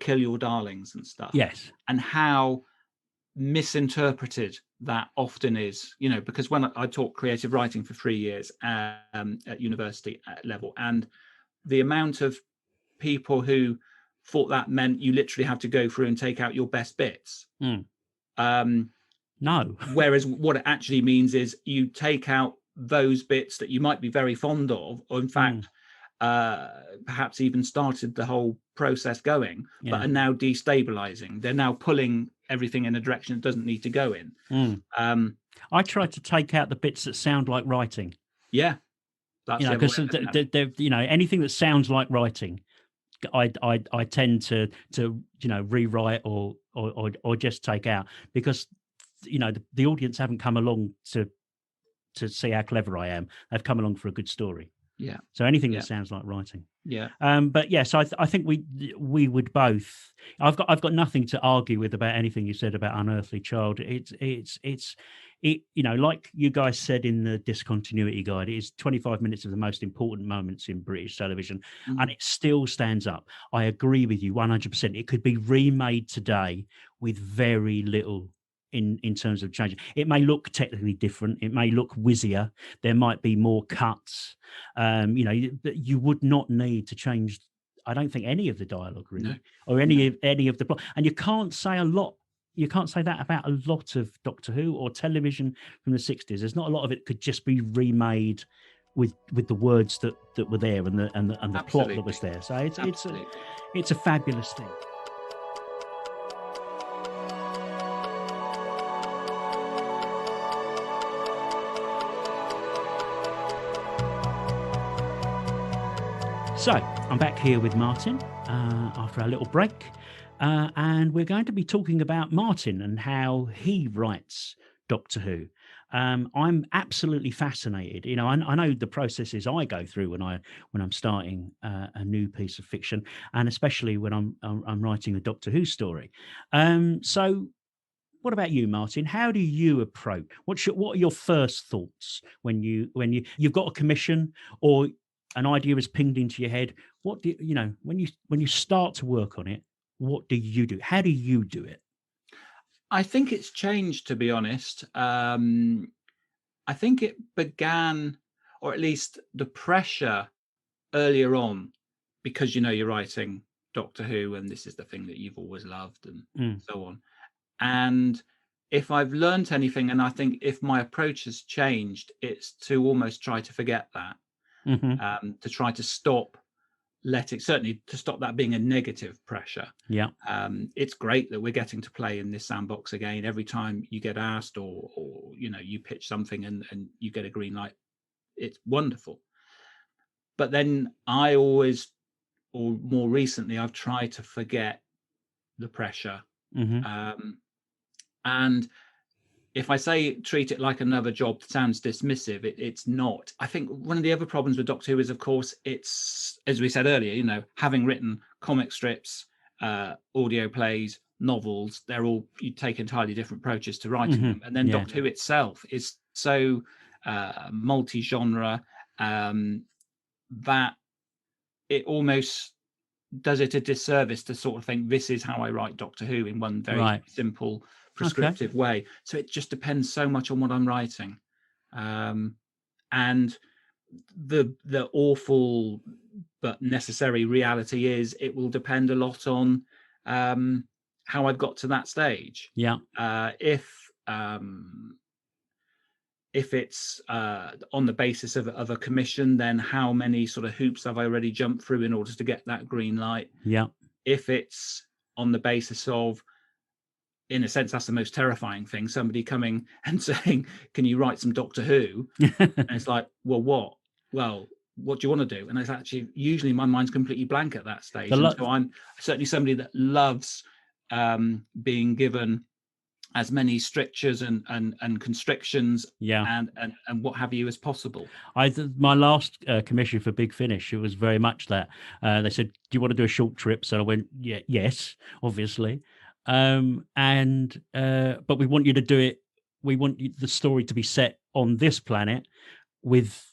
[SPEAKER 2] kill your darlings and stuff,
[SPEAKER 1] yes,
[SPEAKER 2] and how misinterpreted that often is, because when I taught creative writing for 3 years at university level, and the amount of people who thought that meant you literally have to go through and take out your best bits.
[SPEAKER 1] mm.
[SPEAKER 2] Um,
[SPEAKER 1] No,
[SPEAKER 2] Whereas what it actually means is you take out those bits that you might be very fond of, or in fact, perhaps even started the whole process going, but
[SPEAKER 1] yeah,
[SPEAKER 2] are now destabilizing. They're now pulling everything in a direction it doesn't need to go in.
[SPEAKER 1] mm.
[SPEAKER 2] Um,
[SPEAKER 1] I try to take out the bits that sound like writing.
[SPEAKER 2] yeah, that's the other way
[SPEAKER 1] Because
[SPEAKER 2] of looking at it.
[SPEAKER 1] anything that sounds like writing, I tend to rewrite or just take out, because the audience haven't come along to see how clever I am. They've come along for a good story.
[SPEAKER 2] Yeah,
[SPEAKER 1] So anything
[SPEAKER 2] yeah,
[SPEAKER 1] that sounds like writing.
[SPEAKER 2] yeah.
[SPEAKER 1] But yes, I think we would both. I've got nothing to argue with about anything you said about Unearthly Child. It like you guys said in the discontinuity guide, it is 25 minutes of the most important moments in British television, and
[SPEAKER 2] Mhm.
[SPEAKER 1] it still stands up. I agree with you 100%. It could be remade today with very little in terms of change. It may look technically different. It may look whizzier. There might be more cuts. But you would not need to change. I don't think any of the dialogue
[SPEAKER 2] No,
[SPEAKER 1] really, or
[SPEAKER 2] no.
[SPEAKER 1] any of the plot. And you can't say a lot. You can't say that about a lot of Doctor Who or television from the 60s. There's not a lot of it could just be remade with the words that were there and the plot that was there. So it's a fabulous thing. So I'm back here with Martin after our little break, and we're going to be talking about Martin and how he writes Doctor Who. I'm absolutely fascinated. I know the processes I go through when I'm starting a new piece of fiction, and especially when I'm writing a Doctor Who story. So, what about you, Martin? How do you approach? What are your first thoughts when you've got a commission or an idea is pinged into your head? What do when you start to work on it? What do you do? How do you do it?
[SPEAKER 2] I think it's changed, to be honest. I think it began, or at least the pressure earlier on, because you're writing Doctor Who and this is the thing that you've always loved and
[SPEAKER 1] Mm,
[SPEAKER 2] so on. And if I've learned anything, and I think if my approach has changed, it's to almost try to forget that,
[SPEAKER 1] hmm
[SPEAKER 2] to try to stop certainly to stop that being a negative pressure.
[SPEAKER 1] Yeah.
[SPEAKER 2] It's great that we're getting to play in this sandbox again. Every time you get asked or you pitch something and you get a green light, it's wonderful. But then I always or more recently, I've tried to forget the pressure. And if I say treat it like another job, it sounds dismissive. It's not. I think one of the other problems with Doctor Who is, of course, it's, as we said earlier, you know, having written comic strips, audio plays, novels, they're all, you take entirely different approaches to writing them. And then Doctor Who itself is so multi-genre that it almost does it a disservice to sort of think this is how I write Doctor Who in one very simple prescriptive way. So it just depends so much on what I'm writing. And the awful but necessary reality is it will depend a lot on how I've got to that stage. If it's on the basis of a commission, then how many sort of hoops have I already jumped through in order to get that green light? If it's on the basis of, in a sense, that's the most terrifying thing, somebody coming and saying, can you write some Doctor Who? And it's like, well, what? Well, what do you want to do? And it's actually, usually my mind's completely blank at that stage. And so I'm certainly somebody that loves being given as many strictures and constrictions and what have you as possible.
[SPEAKER 1] My last commission for Big Finish, it was very much that. They said, do you want to do a short trip? So I went, yes, obviously. But we want you to do it. We want the story to be set on this planet with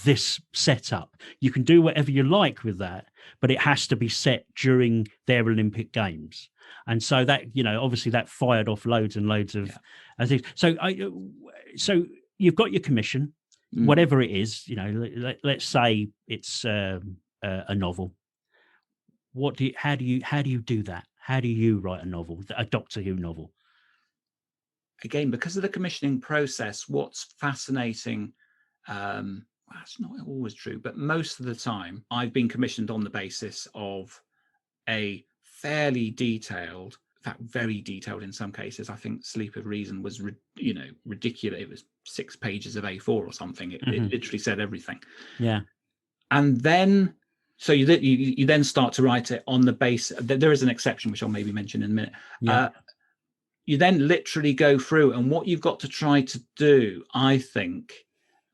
[SPEAKER 1] this setup. You can do whatever you like with that, but it has to be set during their Olympic Games. And so that, you know, obviously that fired off loads and loads of things. So you've got your commission, whatever it is, you know, let's say it's a novel. How do you do that? How do you write a novel, a Doctor Who novel?
[SPEAKER 2] Again, because of the commissioning process, what's fascinating, that's not always true, but most of the time I've been commissioned on the basis of a fairly detailed, in fact, very detailed in some cases. I think Sleep of Reason was, ridiculous. It was 6 pages of A4 or something. It literally said everything. And then, so you then start to write it on the base. There is an exception, which I'll maybe mention in a minute. You then literally go through, and what you've got to try to do, I think,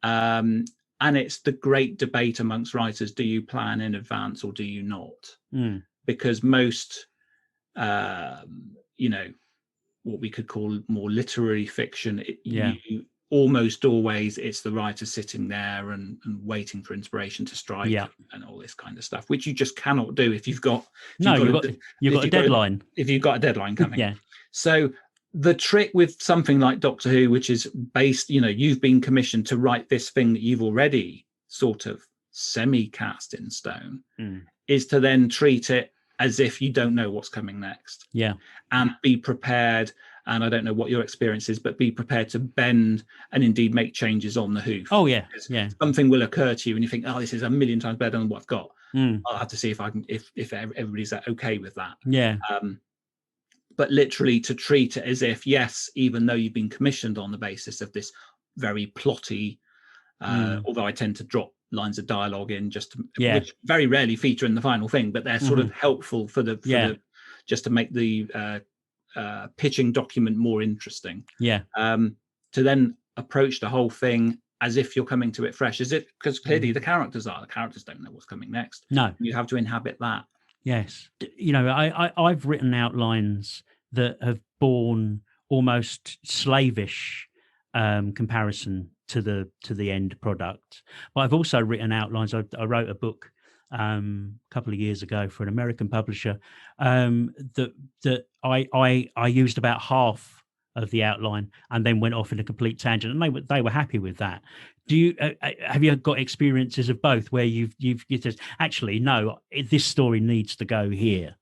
[SPEAKER 2] and it's the great debate amongst writers: do you plan in advance or do you not? Because most, what we could call more literary fiction, you almost always, it's the writer sitting there and waiting for inspiration to strike and all this kind of stuff, which you just cannot do if you've got a deadline. If you've got a deadline coming. So the trick with something like Doctor Who, which is based, you've been commissioned to write this thing that you've already sort of semi-cast in stone, is to then treat it as if you don't know what's coming next. And be prepared, and I don't know what your experience is, but be prepared to bend and indeed make changes on the hoof. Something will occur to you and you think, oh, this is a million times better than what I've got. I'll have to see if I can, if everybody's okay with that. But literally to treat it as if, yes, even though you've been commissioned on the basis of this very plotty, although I tend to drop lines of dialogue in which very rarely feature in the final thing, but they're sort of helpful for the just to make the pitching document more interesting. To then approach the whole thing as if you're coming to it fresh, because clearly the characters don't know what's coming next. You have to inhabit that.
[SPEAKER 1] I've written outlines that have borne almost slavish comparison to the end product, but I've also written outlines. I wrote a book a couple of years ago for an American publisher that I used about half of the outline and then went off in a complete tangent, and they were happy with that. Do you have you got experiences of both where you've said, actually no, this story needs to go here?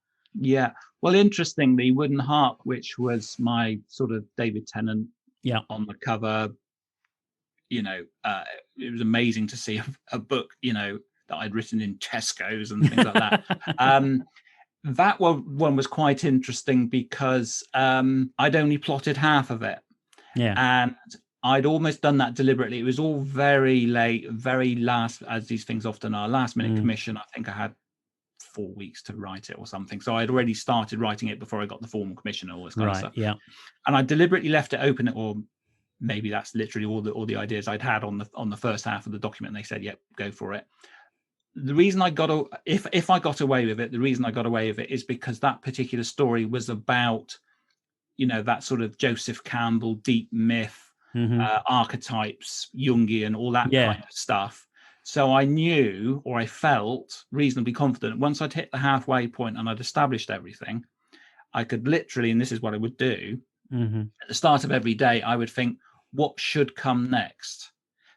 [SPEAKER 2] Well, interestingly, Wooden Harp, which was my sort of David Tennant on the cover, it was amazing to see a book that I'd written in Tesco's and things like that. That one was quite interesting because I'd only plotted half of it. And I'd almost done that deliberately. It was all very late, very last, as these things often are, last minute commission. I think I had 4 weeks to write it or something. So I'd already started writing it before I got the formal commission and all this kind of stuff.
[SPEAKER 1] Yeah.
[SPEAKER 2] And I deliberately left it open, or maybe that's literally all the ideas I'd had on the first half of the document. And they said, "Yep, go for it." The reason I got if I got away with it, the reason I got away with it is because that particular story was about, that sort of Joseph Campbell deep myth, archetypes, Jungian, all that kind of stuff. So I knew, or I felt reasonably confident, once I'd hit the halfway point and I'd established everything, I could literally, and this is what I would do, at the start of every day, I would think, what should come next?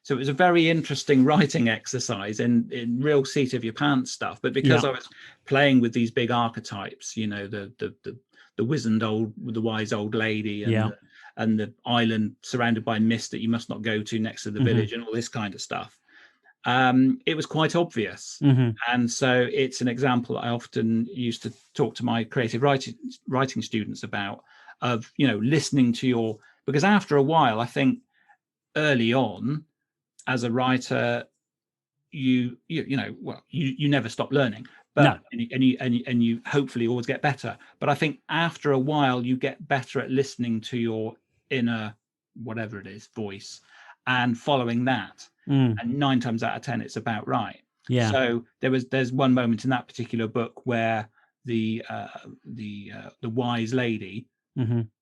[SPEAKER 2] So it was a very interesting writing exercise in real seat of your pants stuff. But because I was playing with these big archetypes, the wizened the wise old lady, and the island surrounded by mist that you must not go to next to the village, and all this kind of stuff, it was quite obvious. And so it's an example that I often used to talk to my creative writing students about, of listening to because after a while, I think early on, as a writer, you never stop learning, but and you hopefully always get better. But I think after a while, you get better at listening to your inner, whatever it is, voice, and following that. And 9 times out of 10, it's about right. So there's one moment in that particular book where the wise lady,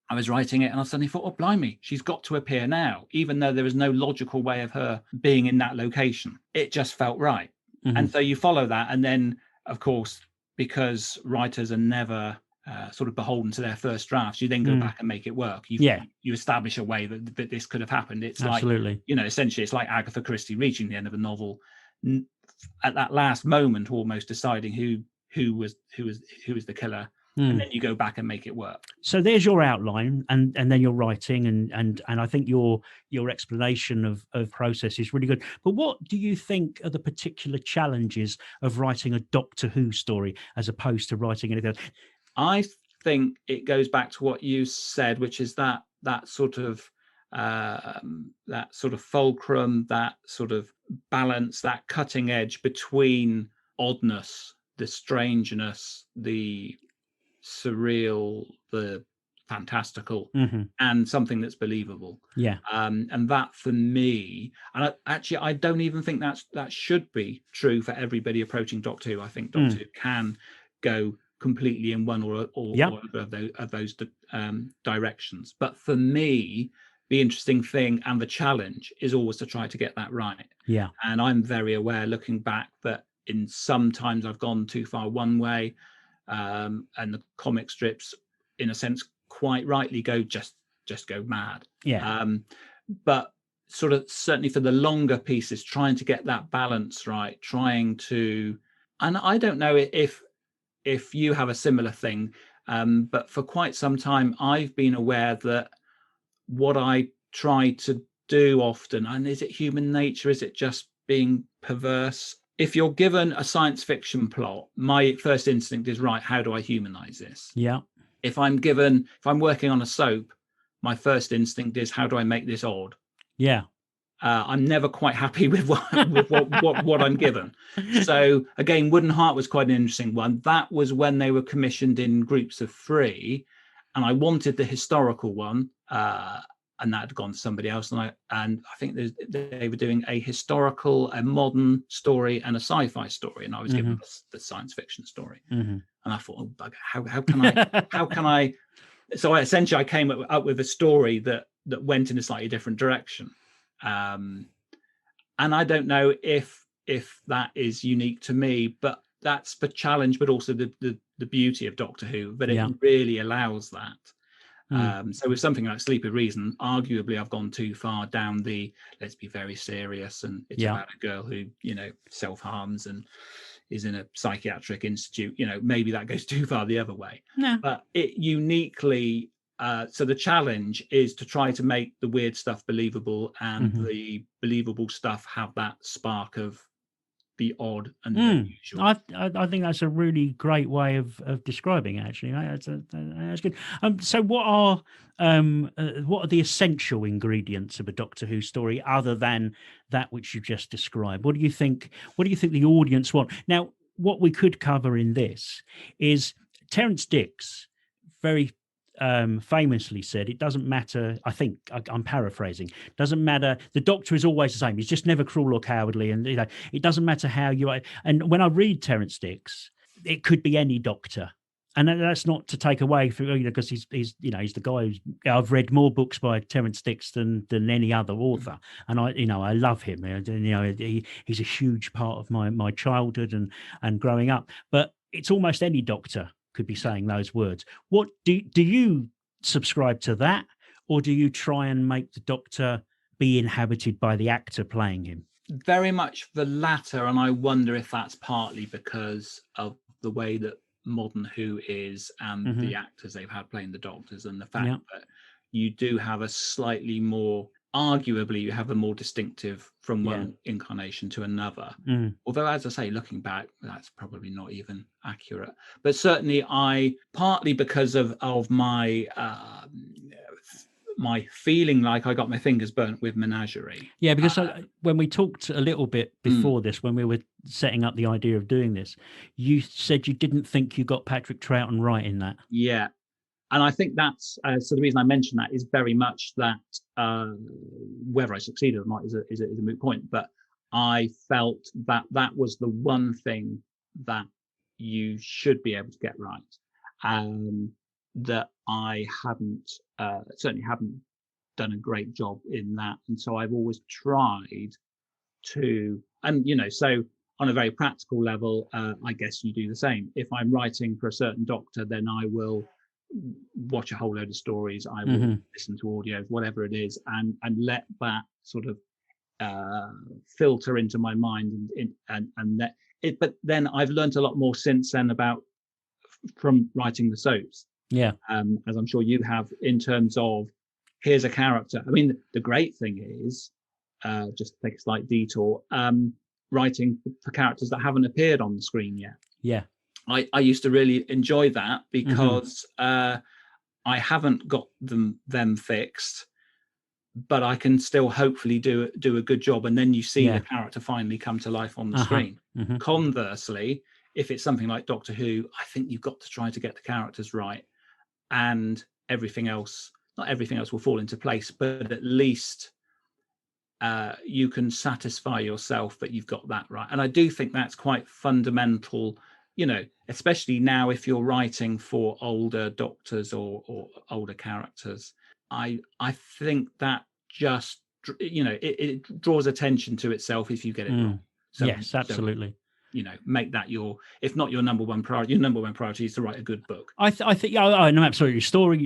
[SPEAKER 2] I was writing it and I suddenly thought, oh, blimey, she's got to appear now, even though there was no logical way of her being in that location. It just felt right. And so you follow that. And then, of course, because writers are never sort of beholden to their first drafts, you then go back and make it work. You establish a way that this could have happened. It's
[SPEAKER 1] absolutely,
[SPEAKER 2] like, essentially, it's like Agatha Christie reaching the end of a novel at that last moment, almost deciding who was the killer. And then you go back and make it work.
[SPEAKER 1] So there's your outline, and then you're writing, and I think your explanation of process is really good. But what do you think are the particular challenges of writing a Doctor Who story as opposed to writing anything else?
[SPEAKER 2] I think it goes back to what you said, which is that sort of fulcrum, that sort of balance, that cutting edge between oddness, the strangeness, the surreal, the fantastical, and something that's believable. And that, for me, and I don't even think that should be true for everybody approaching Doctor Who. I think Doctor Who can go completely in one or of those directions. But for me, the interesting thing and the challenge is always to try to get that right. And I'm very aware, looking back, that in sometimes I've gone too far one way. And the comic strips, in a sense, quite rightly go just go mad. But sort of certainly for the longer pieces, trying to get that balance right, and I don't know if you have a similar thing, but for quite some time I've been aware that what I try to do often, and is it human nature, is it just being perverse? If you're given a science fiction plot, my first instinct is, right, how do I humanize this? If I'm working on a soap, my first instinct is, how do I make this odd? I'm never quite happy with what I'm given. So again, Wooden Heart was quite an interesting one. That was when they were commissioned in groups of 3, and I wanted the historical one. And that had gone to somebody else, and I think they were doing a historical, a modern story, and a sci-fi story, and I was given the science fiction story. And I thought, oh bugger, how can I? So I came up with a story that went in a slightly different direction, and I don't know if that is unique to me, but that's the challenge, but also the beauty of Doctor Who, that it really allows that. So with something like Sleep of Reason, arguably I've gone too far down the let's be very serious, and it's about a girl who self-harms and is in a psychiatric institute. Maybe that goes too far the other way. But it uniquely, so the challenge is to try to make the weird stuff believable, and the believable stuff have that spark of the odd and the unusual.
[SPEAKER 1] I think that's a really great way of describing it, actually. That's good. So what are the essential ingredients of a Doctor Who story, other than that which you just described? What do you think the audience want? Now, what we could cover in this is Terence Dicks very famously said, it doesn't matter, I think I'm paraphrasing, doesn't matter, the Doctor is always the same, he's just never cruel or cowardly, and it doesn't matter how you are. And when I read Terence Dicks, it could be any Doctor. And that's not to take away from, because he's he's the guy who's, I've read more books by Terence Dicks than any other author, and I love him. He's a huge part of my childhood and growing up. But it's almost any Doctor could be saying those words. What do you subscribe to that, or do you try and make the Doctor be inhabited by the actor playing him?
[SPEAKER 2] Very much the latter, and I wonder if that's partly because of the way that modern Who is and the actors they've had playing the Doctors, and the fact that you do have a slightly more, arguably you have a more distinctive from one incarnation to another. Although, as I say, looking back, that's probably not even accurate. But certainly partly because of my my feeling like I got my fingers burnt with Menagerie.
[SPEAKER 1] Yeah, because when we talked a little bit before this, when we were setting up the idea of doing this, you said you didn't think you got Patrick Troughton right in that.
[SPEAKER 2] Yeah. And I think that's, so the reason I mention that is very much that whether I succeeded or not is a moot point. But I felt that was the one thing that you should be able to get right. That I certainly haven't done a great job in that. And so I've always tried to, and so on a very practical level, I guess you do the same. If I'm writing for a certain Doctor, then I will watch a whole load of stories. I will listen to audio, whatever it is, and let that sort of filter into my mind and that it. But then I've learned a lot more since then from writing the soaps.
[SPEAKER 1] Yeah.
[SPEAKER 2] As I'm sure you have, in terms of, here's a character. I mean, the great thing is, just to take a slight detour, writing for characters that haven't appeared on the screen yet.
[SPEAKER 1] Yeah.
[SPEAKER 2] I used to really enjoy that because I haven't got them fixed, but I can still hopefully do a good job. And then you see the character finally come to life on the screen. Conversely, if it's something like Doctor Who, I think you've got to try to get the characters right, and everything else, not everything else will fall into place, but at least you can satisfy yourself that you've got that right. And I do think that's quite fundamental, especially now if you're writing for older Doctors or older characters. I think that just, it draws attention to itself if you get it wrong. So,
[SPEAKER 1] yes, absolutely.
[SPEAKER 2] Make that if not your number one priority, your number one priority is to write a good book.
[SPEAKER 1] I think, no, absolutely.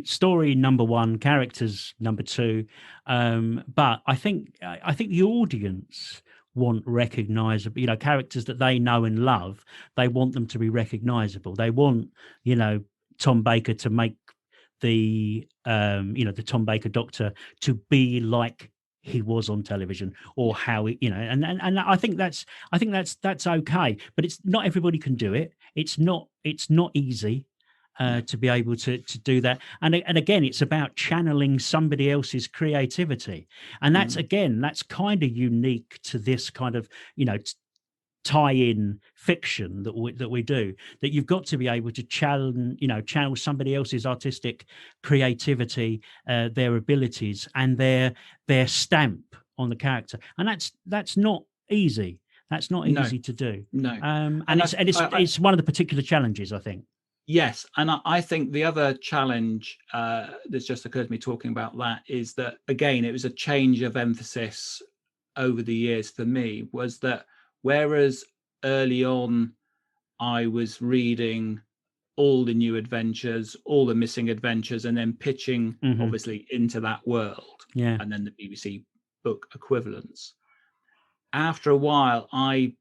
[SPEAKER 1] Story number one, characters number two. But I think the audience want recognizable, characters that they know and love. They want them to be recognizable. They want, Tom Baker to make the Tom Baker Doctor to be like he was on television, or how it, and I think that's okay, but it's not everybody can do it. It's not easy to be able to do that. And again, it's about channeling somebody else's creativity, and that's that's kind of unique to this kind of tie-in fiction that we do, that you've got to be able to channel somebody else's artistic creativity, their abilities, and their stamp on the character, and that's not easy. That's not easy to do.
[SPEAKER 2] No,
[SPEAKER 1] and it's one of the particular challenges, I think.
[SPEAKER 2] Yes, and I think the other challenge that's just occurred to me talking about that is that, again, it was a change of emphasis over the years for me, was that whereas early on I was reading all the new adventures, all the missing adventures, and then pitching obviously into that world, and then the BBC book equivalents. After a while, I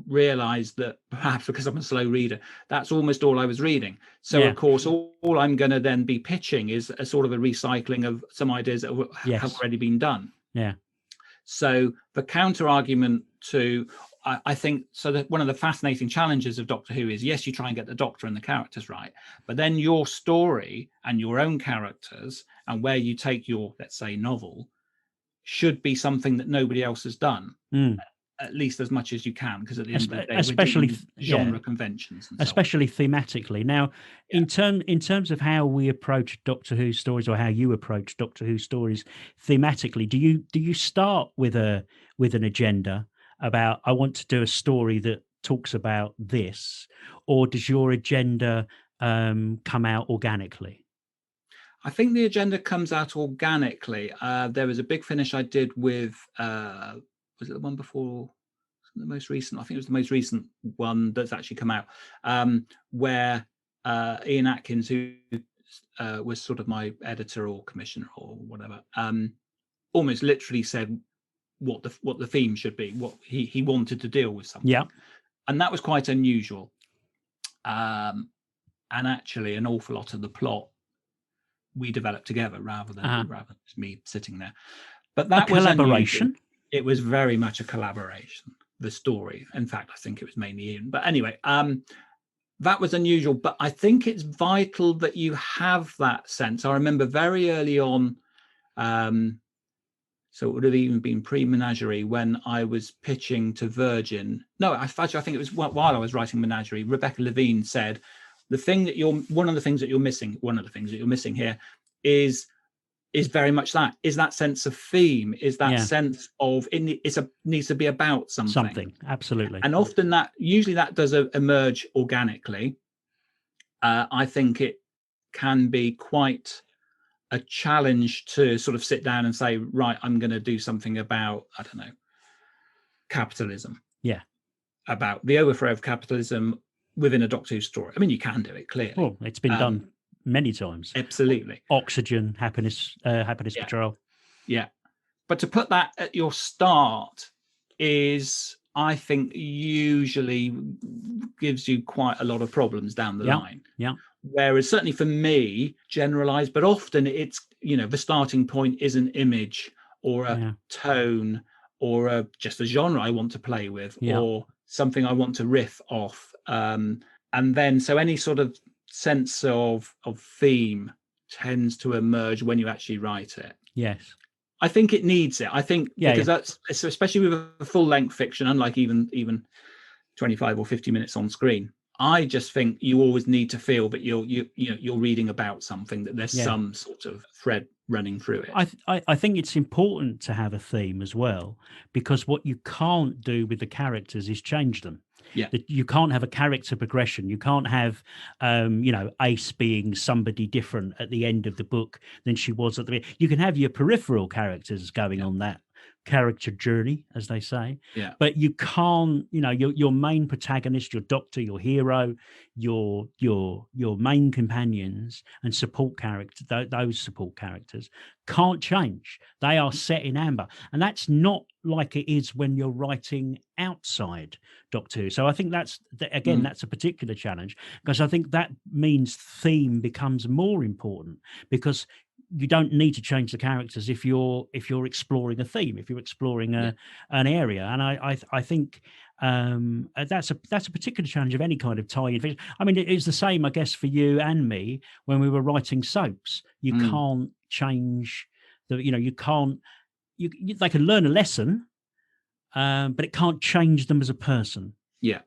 [SPEAKER 2] realized that, perhaps because I'm a slow reader, that's almost all I was reading. So of course, all I'm going to then be pitching is a sort of a recycling of some ideas that have already been done.
[SPEAKER 1] Yeah.
[SPEAKER 2] So the counter argument to, I think, so that one of the fascinating challenges of Doctor Who is, yes, you try and get the Doctor and the characters right, but then your story and your own characters and where you take your, let's say, novel, should be something that nobody else has done. at least as much as you can, because at the end of the day,
[SPEAKER 1] especially
[SPEAKER 2] we're dealing with genre conventions, and
[SPEAKER 1] especially thematically. Now, in terms of how we approach Doctor Who stories, or how you approach Doctor Who stories thematically, do you start with an agenda about, I want to do a story that talks about this, or does your agenda come out organically?
[SPEAKER 2] I think the agenda comes out organically. There was a big finish I did with, was it the one before? The most recent, I think it was the most recent one that's actually come out, where Ian Atkins, who was sort of my editor or commissioner or whatever, almost literally said what the theme should be, what he wanted to deal with something.
[SPEAKER 1] Yeah.
[SPEAKER 2] And that was quite unusual. And actually, an awful lot of the plot we developed together rather than just me sitting there. But that was
[SPEAKER 1] collaboration.
[SPEAKER 2] Unusual. It was very much a collaboration. The story, in fact, I think it was mainly Ian. But anyway, that was unusual. But I think it's vital that you have that sense. I remember very early on, so it would have even been pre-Menagerie, when I was pitching to Virgin. No, I think it was while I was writing Menagerie. Rebecca Levine said, one of the things that you're missing here is very much that sense of theme, is that sense of needs to be about something.
[SPEAKER 1] Absolutely.
[SPEAKER 2] And often usually that does emerge organically. I think it can be quite a challenge to sort of sit down and say, right, I'm going to do something about, I don't know, capitalism.
[SPEAKER 1] Yeah.
[SPEAKER 2] About the overthrow of capitalism within a Doctor Who story. I mean, you can do it, clearly.
[SPEAKER 1] Well, it's been done many times.
[SPEAKER 2] Absolutely.
[SPEAKER 1] Oxygen, Happiness Patrol.
[SPEAKER 2] Yeah. But to put that at your start is, I think, usually gives you quite a lot of problems down the line.
[SPEAKER 1] Yeah.
[SPEAKER 2] Whereas certainly for me, generalized, but often it's, the starting point is an image or a tone or just a genre I want to play with, or something I want to riff off. And then, so any sort of sense of theme tends to emerge when you actually write it.
[SPEAKER 1] Yes.
[SPEAKER 2] I think it needs it. I think because that's, especially with a full length fiction, unlike even 25 or 50 minutes on screen, I just think you always need to feel that you're reading about something, that there's some sort of thread running through it.
[SPEAKER 1] I think it's important to have a theme as well, because what you can't do with the characters is change them.
[SPEAKER 2] Yeah.
[SPEAKER 1] You can't have a character progression. You can't have, Ace being somebody different at the end of the book than she was at the beginning. You can have your peripheral characters going on that character journey, as they say.
[SPEAKER 2] Yeah.
[SPEAKER 1] But you can't, your main protagonist, your Doctor, your hero, your main companions and support characters, those support characters can't change. They are set in amber. And that's not like it is when you're writing outside Doctor Who. So I think that's a particular challenge, because I think that means theme becomes more important, because you don't need to change the characters if you're exploring a theme, if you're exploring an area. And I think that's a particular challenge of any kind of tie-in fiction. I mean, it's the same, I guess, for you and me when we were writing soaps. You can't change they can learn a lesson, but it can't change them as a person.
[SPEAKER 2] Yeah.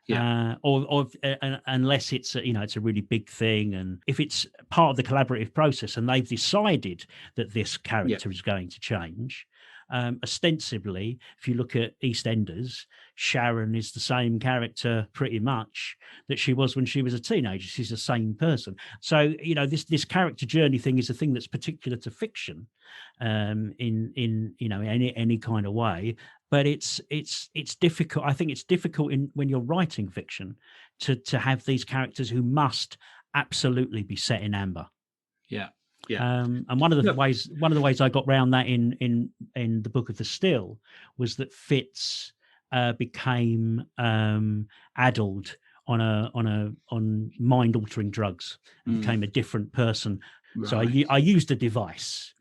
[SPEAKER 2] Yeah.
[SPEAKER 1] Unless it's it's a really big thing, and if it's part of the collaborative process and they've decided that this character is going to change. Ostensibly, if you look at EastEnders, Sharon is the same character pretty much that she was when she was a teenager. She's the same person. So this character journey thing is a thing that's particular to fiction, in any kind of way. But it's difficult. I think it's difficult when you're writing fiction to have these characters who must absolutely be set in amber.
[SPEAKER 2] Yeah. Yeah.
[SPEAKER 1] And one of the ways I got around that in the Book of the Still was that Fitz became addled on mind altering drugs and became a different person. Right. So I used a device,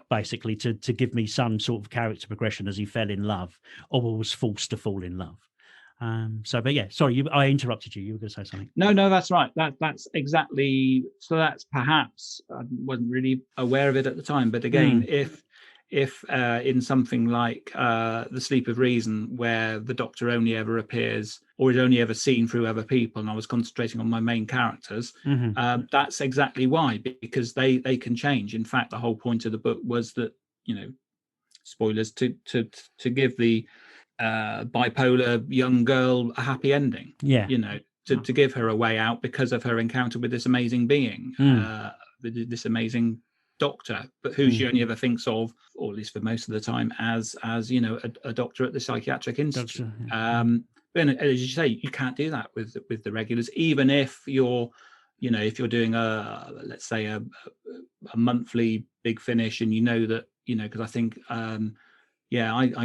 [SPEAKER 1] basically to give me some sort of character progression as he fell in love or was forced to fall in love. Sorry, I interrupted you. You were going to say something.
[SPEAKER 2] No, that's right. That's exactly. So that's perhaps, I wasn't really aware of it at the time. But again, if in something like The Sleep of Reason, where the Doctor only ever appears or is only ever seen through other people, and I was concentrating on my main characters, that's exactly why, because they can change. In fact, the whole point of the book was that, spoilers, to give the bipolar young girl a happy ending. To give her a way out because of her encounter with this amazing being, this amazing doctor, but who she only ever thinks of, or at least for most of the time, as a doctor at the psychiatric institute. But as you say, you can't do that with the regulars, even if you're doing let's say a monthly Big Finish, and that, because I think I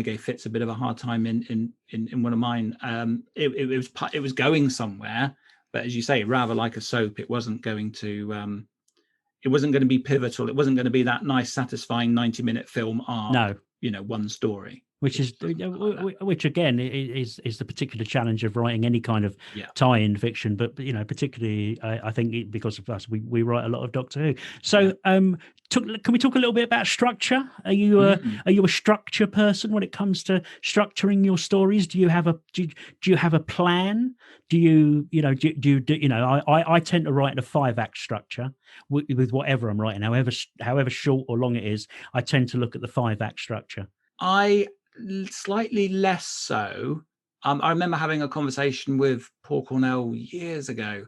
[SPEAKER 2] gave Fitz a bit of a hard time in one of mine. It was going somewhere, but as you say, rather like a soap, it wasn't going to be pivotal. It wasn't going to be that nice, satisfying 90-minute film arc. No, one story. Which
[SPEAKER 1] again is the particular challenge of writing any kind of tie-in fiction, but particularly I think because of us, we write a lot of Doctor Who. So can we talk a little bit about structure? Are you a structure person when it comes to structuring your stories? Do you have a plan? I tend to write in a 5-act structure with whatever I'm writing, however short or long it is. I tend to look at the 5-act structure.
[SPEAKER 2] I slightly less so. I remember having a conversation with Paul Cornell years ago.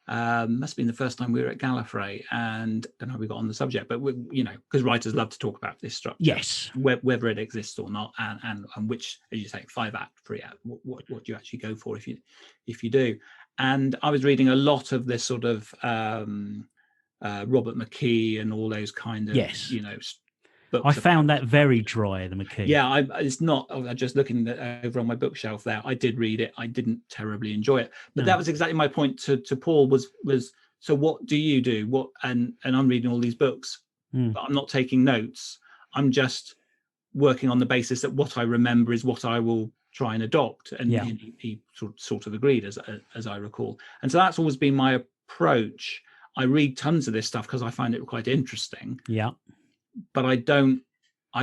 [SPEAKER 2] Must have been the first time we were at Gallifrey, and I don't know how we got on the subject, but because writers love to talk about this structure,
[SPEAKER 1] yes,
[SPEAKER 2] whether it exists or not, and which, as you say, 5-act, 3-act, what do you actually go for if you do? And I was reading a lot of this sort of Robert McKee and all those kind of
[SPEAKER 1] I found that very dry, the McKee.
[SPEAKER 2] Yeah, it's not. I'm just looking over on my bookshelf there. I did read it. I didn't terribly enjoy it, but that was exactly my point to Paul. Was so? What do you do? What and I'm reading all these books, but I'm not taking notes. I'm just working on the basis that what I remember is what I will try and adopt. And he sort of agreed, as I recall. And so that's always been my approach. I read tons of this stuff because I find it quite interesting.
[SPEAKER 1] Yeah.
[SPEAKER 2] But I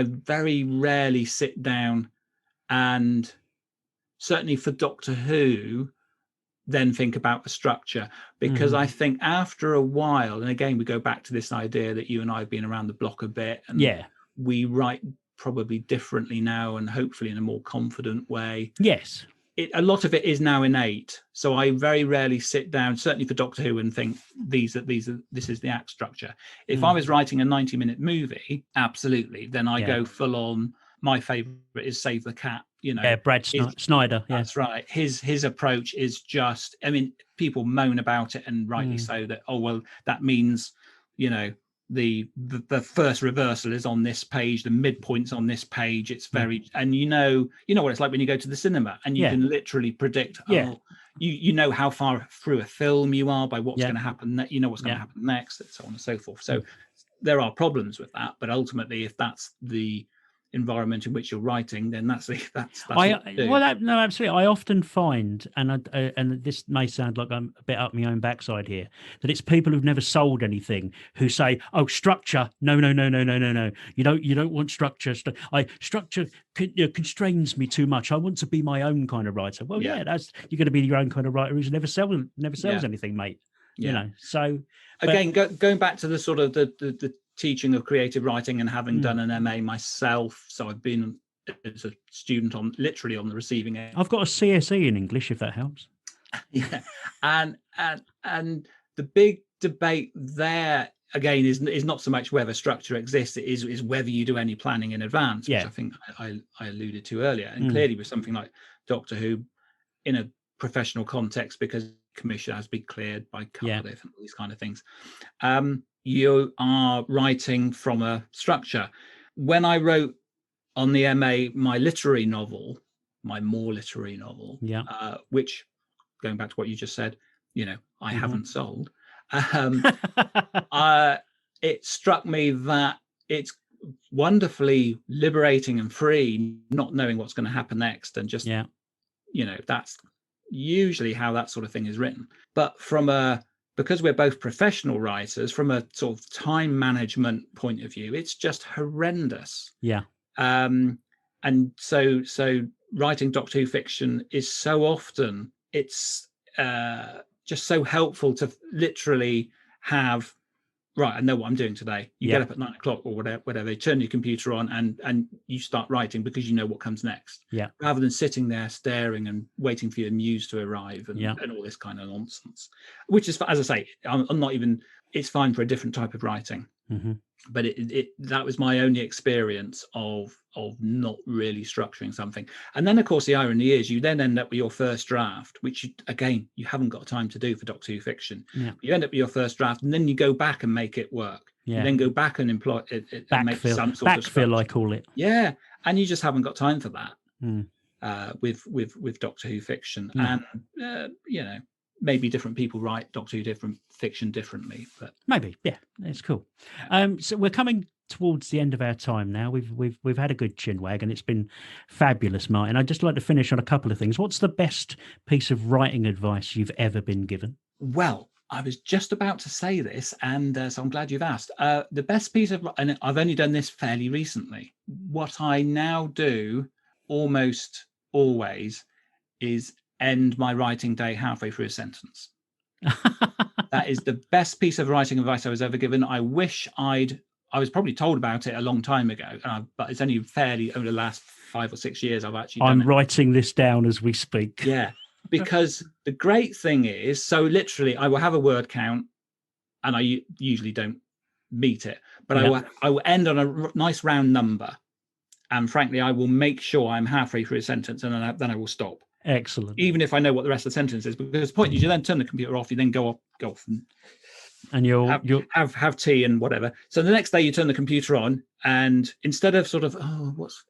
[SPEAKER 2] very rarely sit down and, certainly for Doctor Who, then think about the structure, because I think after a while, and again, we go back to this idea that you and I have been around the block a bit, and we write probably differently now, and hopefully in a more confident way.
[SPEAKER 1] Yes.
[SPEAKER 2] A lot of it is now innate, so I very rarely sit down, certainly for Doctor Who, and think this is the act structure. If I was writing a 90-minute movie, absolutely, then I go full on. My favorite is Save the Cat.
[SPEAKER 1] Brad Snyder. Yeah.
[SPEAKER 2] That's right. His approach is just. I mean, people moan about it, and rightly so. That that means the first reversal is on this page, the midpoint's on this page. It's very, and you know what it's like when you go to the cinema, and you can literally predict. You know how far through a film you are by what's going to happen. What's going to happen next, and so on and so forth. So there are problems with that, but ultimately, if that's the environment in which you're writing, then that's absolutely.
[SPEAKER 1] I often find, and this may sound like I'm a bit up my own backside here, that it's people who've never sold anything who say, "Oh, structure, no, you don't want structure. Structure constrains me too much. I want to be my own kind of writer." Well, you're going to be your own kind of writer who never sells anything, mate. So
[SPEAKER 2] again, going back to the sort of the teaching of creative writing, and having done an MA myself, so I've been as a student literally on the receiving end.
[SPEAKER 1] I've got a CSE in English, if that helps.
[SPEAKER 2] And the big debate there again is not so much whether structure exists, it is whether you do any planning in advance, which I think I alluded to earlier. And clearly with something like Doctor Who, in a professional context, because commission has been cleared by Cardiff and all these kind of things, you are writing from a structure. When I wrote on the MA my more literary novel, which, going back to what you just said, I haven't sold, it struck me that it's wonderfully liberating and free, not knowing what's going to happen next, and just that's usually how that sort of thing is written. But from a because we're both professional writers, from a sort of time management point of view, it's just horrendous.
[SPEAKER 1] Yeah.
[SPEAKER 2] And so writing Doctor Who fiction is so often, it's just so helpful to literally have, right, I know what I'm doing today. You get up at 9 o'clock or whatever, you turn your computer on and you start writing because you know what comes next.
[SPEAKER 1] Yeah.
[SPEAKER 2] Rather than sitting there staring and waiting for your muse to arrive and all this kind of nonsense, which is, as I say, I'm not even, it's fine for a different type of writing.
[SPEAKER 1] Mm-hmm.
[SPEAKER 2] But that was my only experience of not really structuring something. And then, of course, the irony is you then end up with your first draft, which, you haven't got time to do for Doctor Who fiction.
[SPEAKER 1] Yeah.
[SPEAKER 2] You end up with your first draft, and then you go back and make it work.
[SPEAKER 1] Yeah.
[SPEAKER 2] You then go back and employ it and make some sort of
[SPEAKER 1] backfill, I call it.
[SPEAKER 2] Yeah, and you just haven't got time for that with Doctor Who fiction. And maybe different people write Doctor Who fiction differently, but
[SPEAKER 1] maybe, it's cool. So we're coming towards the end of our time now. We've had a good chinwag, and it's been fabulous, Martin. I'd just like to finish on a couple of things. What's the best piece of writing advice you've ever been given?
[SPEAKER 2] Well, I was just about to say this, and so I'm glad you've asked. The best piece of, and I've only done this fairly recently. What I now do almost always is end my writing day halfway through a sentence. That is the best piece of writing advice I was ever given. I wish I was probably told about it a long time ago, but it's only over the last 5 or 6 years I've actually done it.
[SPEAKER 1] I'm writing this down as we speak.
[SPEAKER 2] Yeah, because the great thing is, so literally I will have a word count, and I usually don't meet it, but I will end on a nice round number, and frankly I will make sure I'm halfway through a sentence, and then I will stop.
[SPEAKER 1] Excellent.
[SPEAKER 2] Even if I know what the rest of the sentence is, because the point is you then turn the computer off, you then go off
[SPEAKER 1] and you'll
[SPEAKER 2] have tea and whatever. So the next day you turn the computer on, and instead of sort of, what's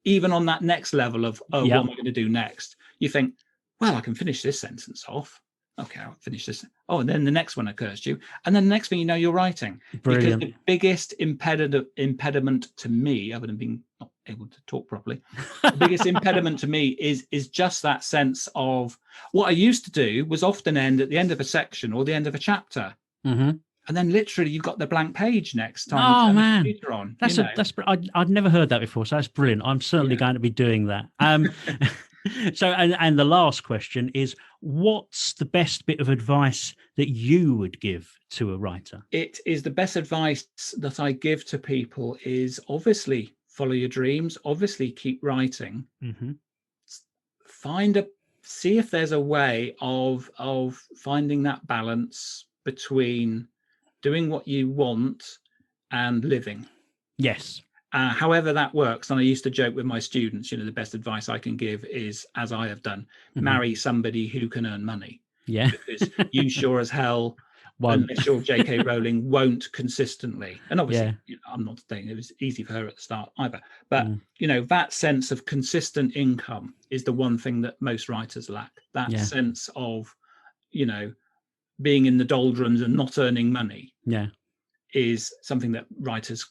[SPEAKER 2] even on that next level of, what am I going to do next? You think, well, I can finish this sentence off. Okay, I'll finish this. Oh, and then the next one occurs to you. And then the next thing you know, you're writing.
[SPEAKER 1] Brilliant.
[SPEAKER 2] Because the biggest impediment to me, other than being not able to talk properly, the biggest impediment to me is just that sense of, what I used to do was often end at the end of a section or the end of a chapter.
[SPEAKER 1] Mm-hmm.
[SPEAKER 2] And then literally you've got the blank page next time you turn the computer on.
[SPEAKER 1] I'd never heard that before, so that's brilliant. I'm certainly going to be doing that. So, and the last question is, what's the best bit of advice that you would give to a writer? It is the best advice that I give to people is obviously follow your dreams, obviously keep writing. Mm-hmm. See if there's a way of finding that balance between doing what you want and living. Yes. However that works, and I used to joke with my students, the best advice I can give is, as I have done, marry somebody who can earn money. Yeah. Because you sure as hell, unless you're J.K. Rowling, won't consistently. And obviously, I'm not saying it was easy for her at the start either. But, that sense of consistent income is the one thing that most writers lack. That sense of, being in the doldrums and not earning money is something that writers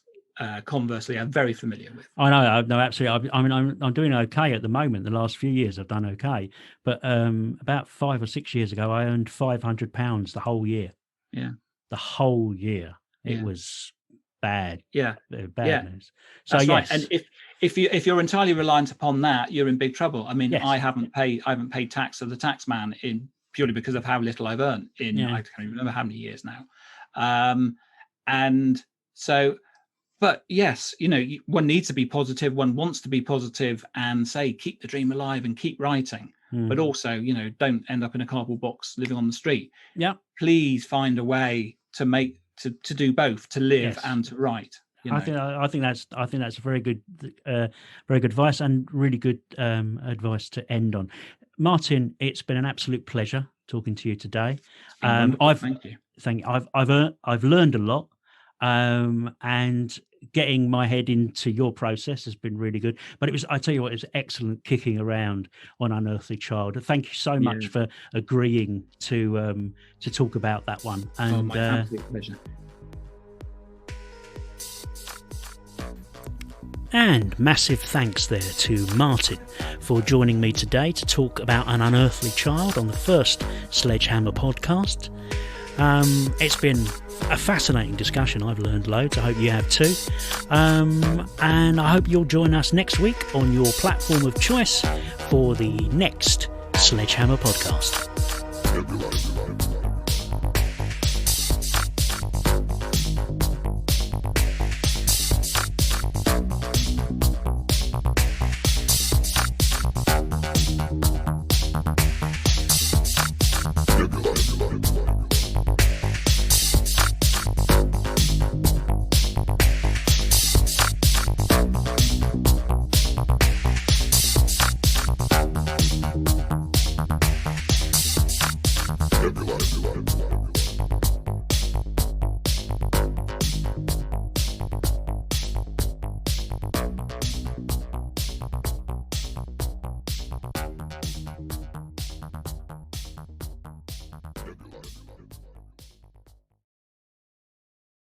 [SPEAKER 1] conversely I'm very familiar with. I know, no, absolutely. I'm doing okay at the moment. The last few years I've done okay, but about 5 or 6 years ago I earned £500 the whole year. Yeah, the whole year. It was bad. Yeah, bad news. So that's yes, right. And if you're entirely reliant upon that, you're in big trouble. I mean, I haven't paid tax to the tax man purely because of how little I've earned I can't even remember how many years now. And so. But yes, one needs to be positive. One wants to be positive and say, keep the dream alive and keep writing. But also, don't end up in a cardboard box living on the street. Yeah. Please find a way to do both, to live and to write. I think that's a very good advice, and really good advice to end on. Martin, it's been an absolute pleasure talking to you today. Thank you. I've learned a lot. And getting my head into your process has been really good. But I tell you what, it was excellent kicking around on Unearthly Child. Thank you so much for agreeing to talk about that one. And my absolute pleasure. And massive thanks there to Martin for joining me today to talk about An Unearthly Child on the first Sledgehammer podcast. It's been a fascinating discussion. I've learned loads. I hope you have too. And I hope you'll join us next week on your platform of choice for the next Sledgehammer podcast.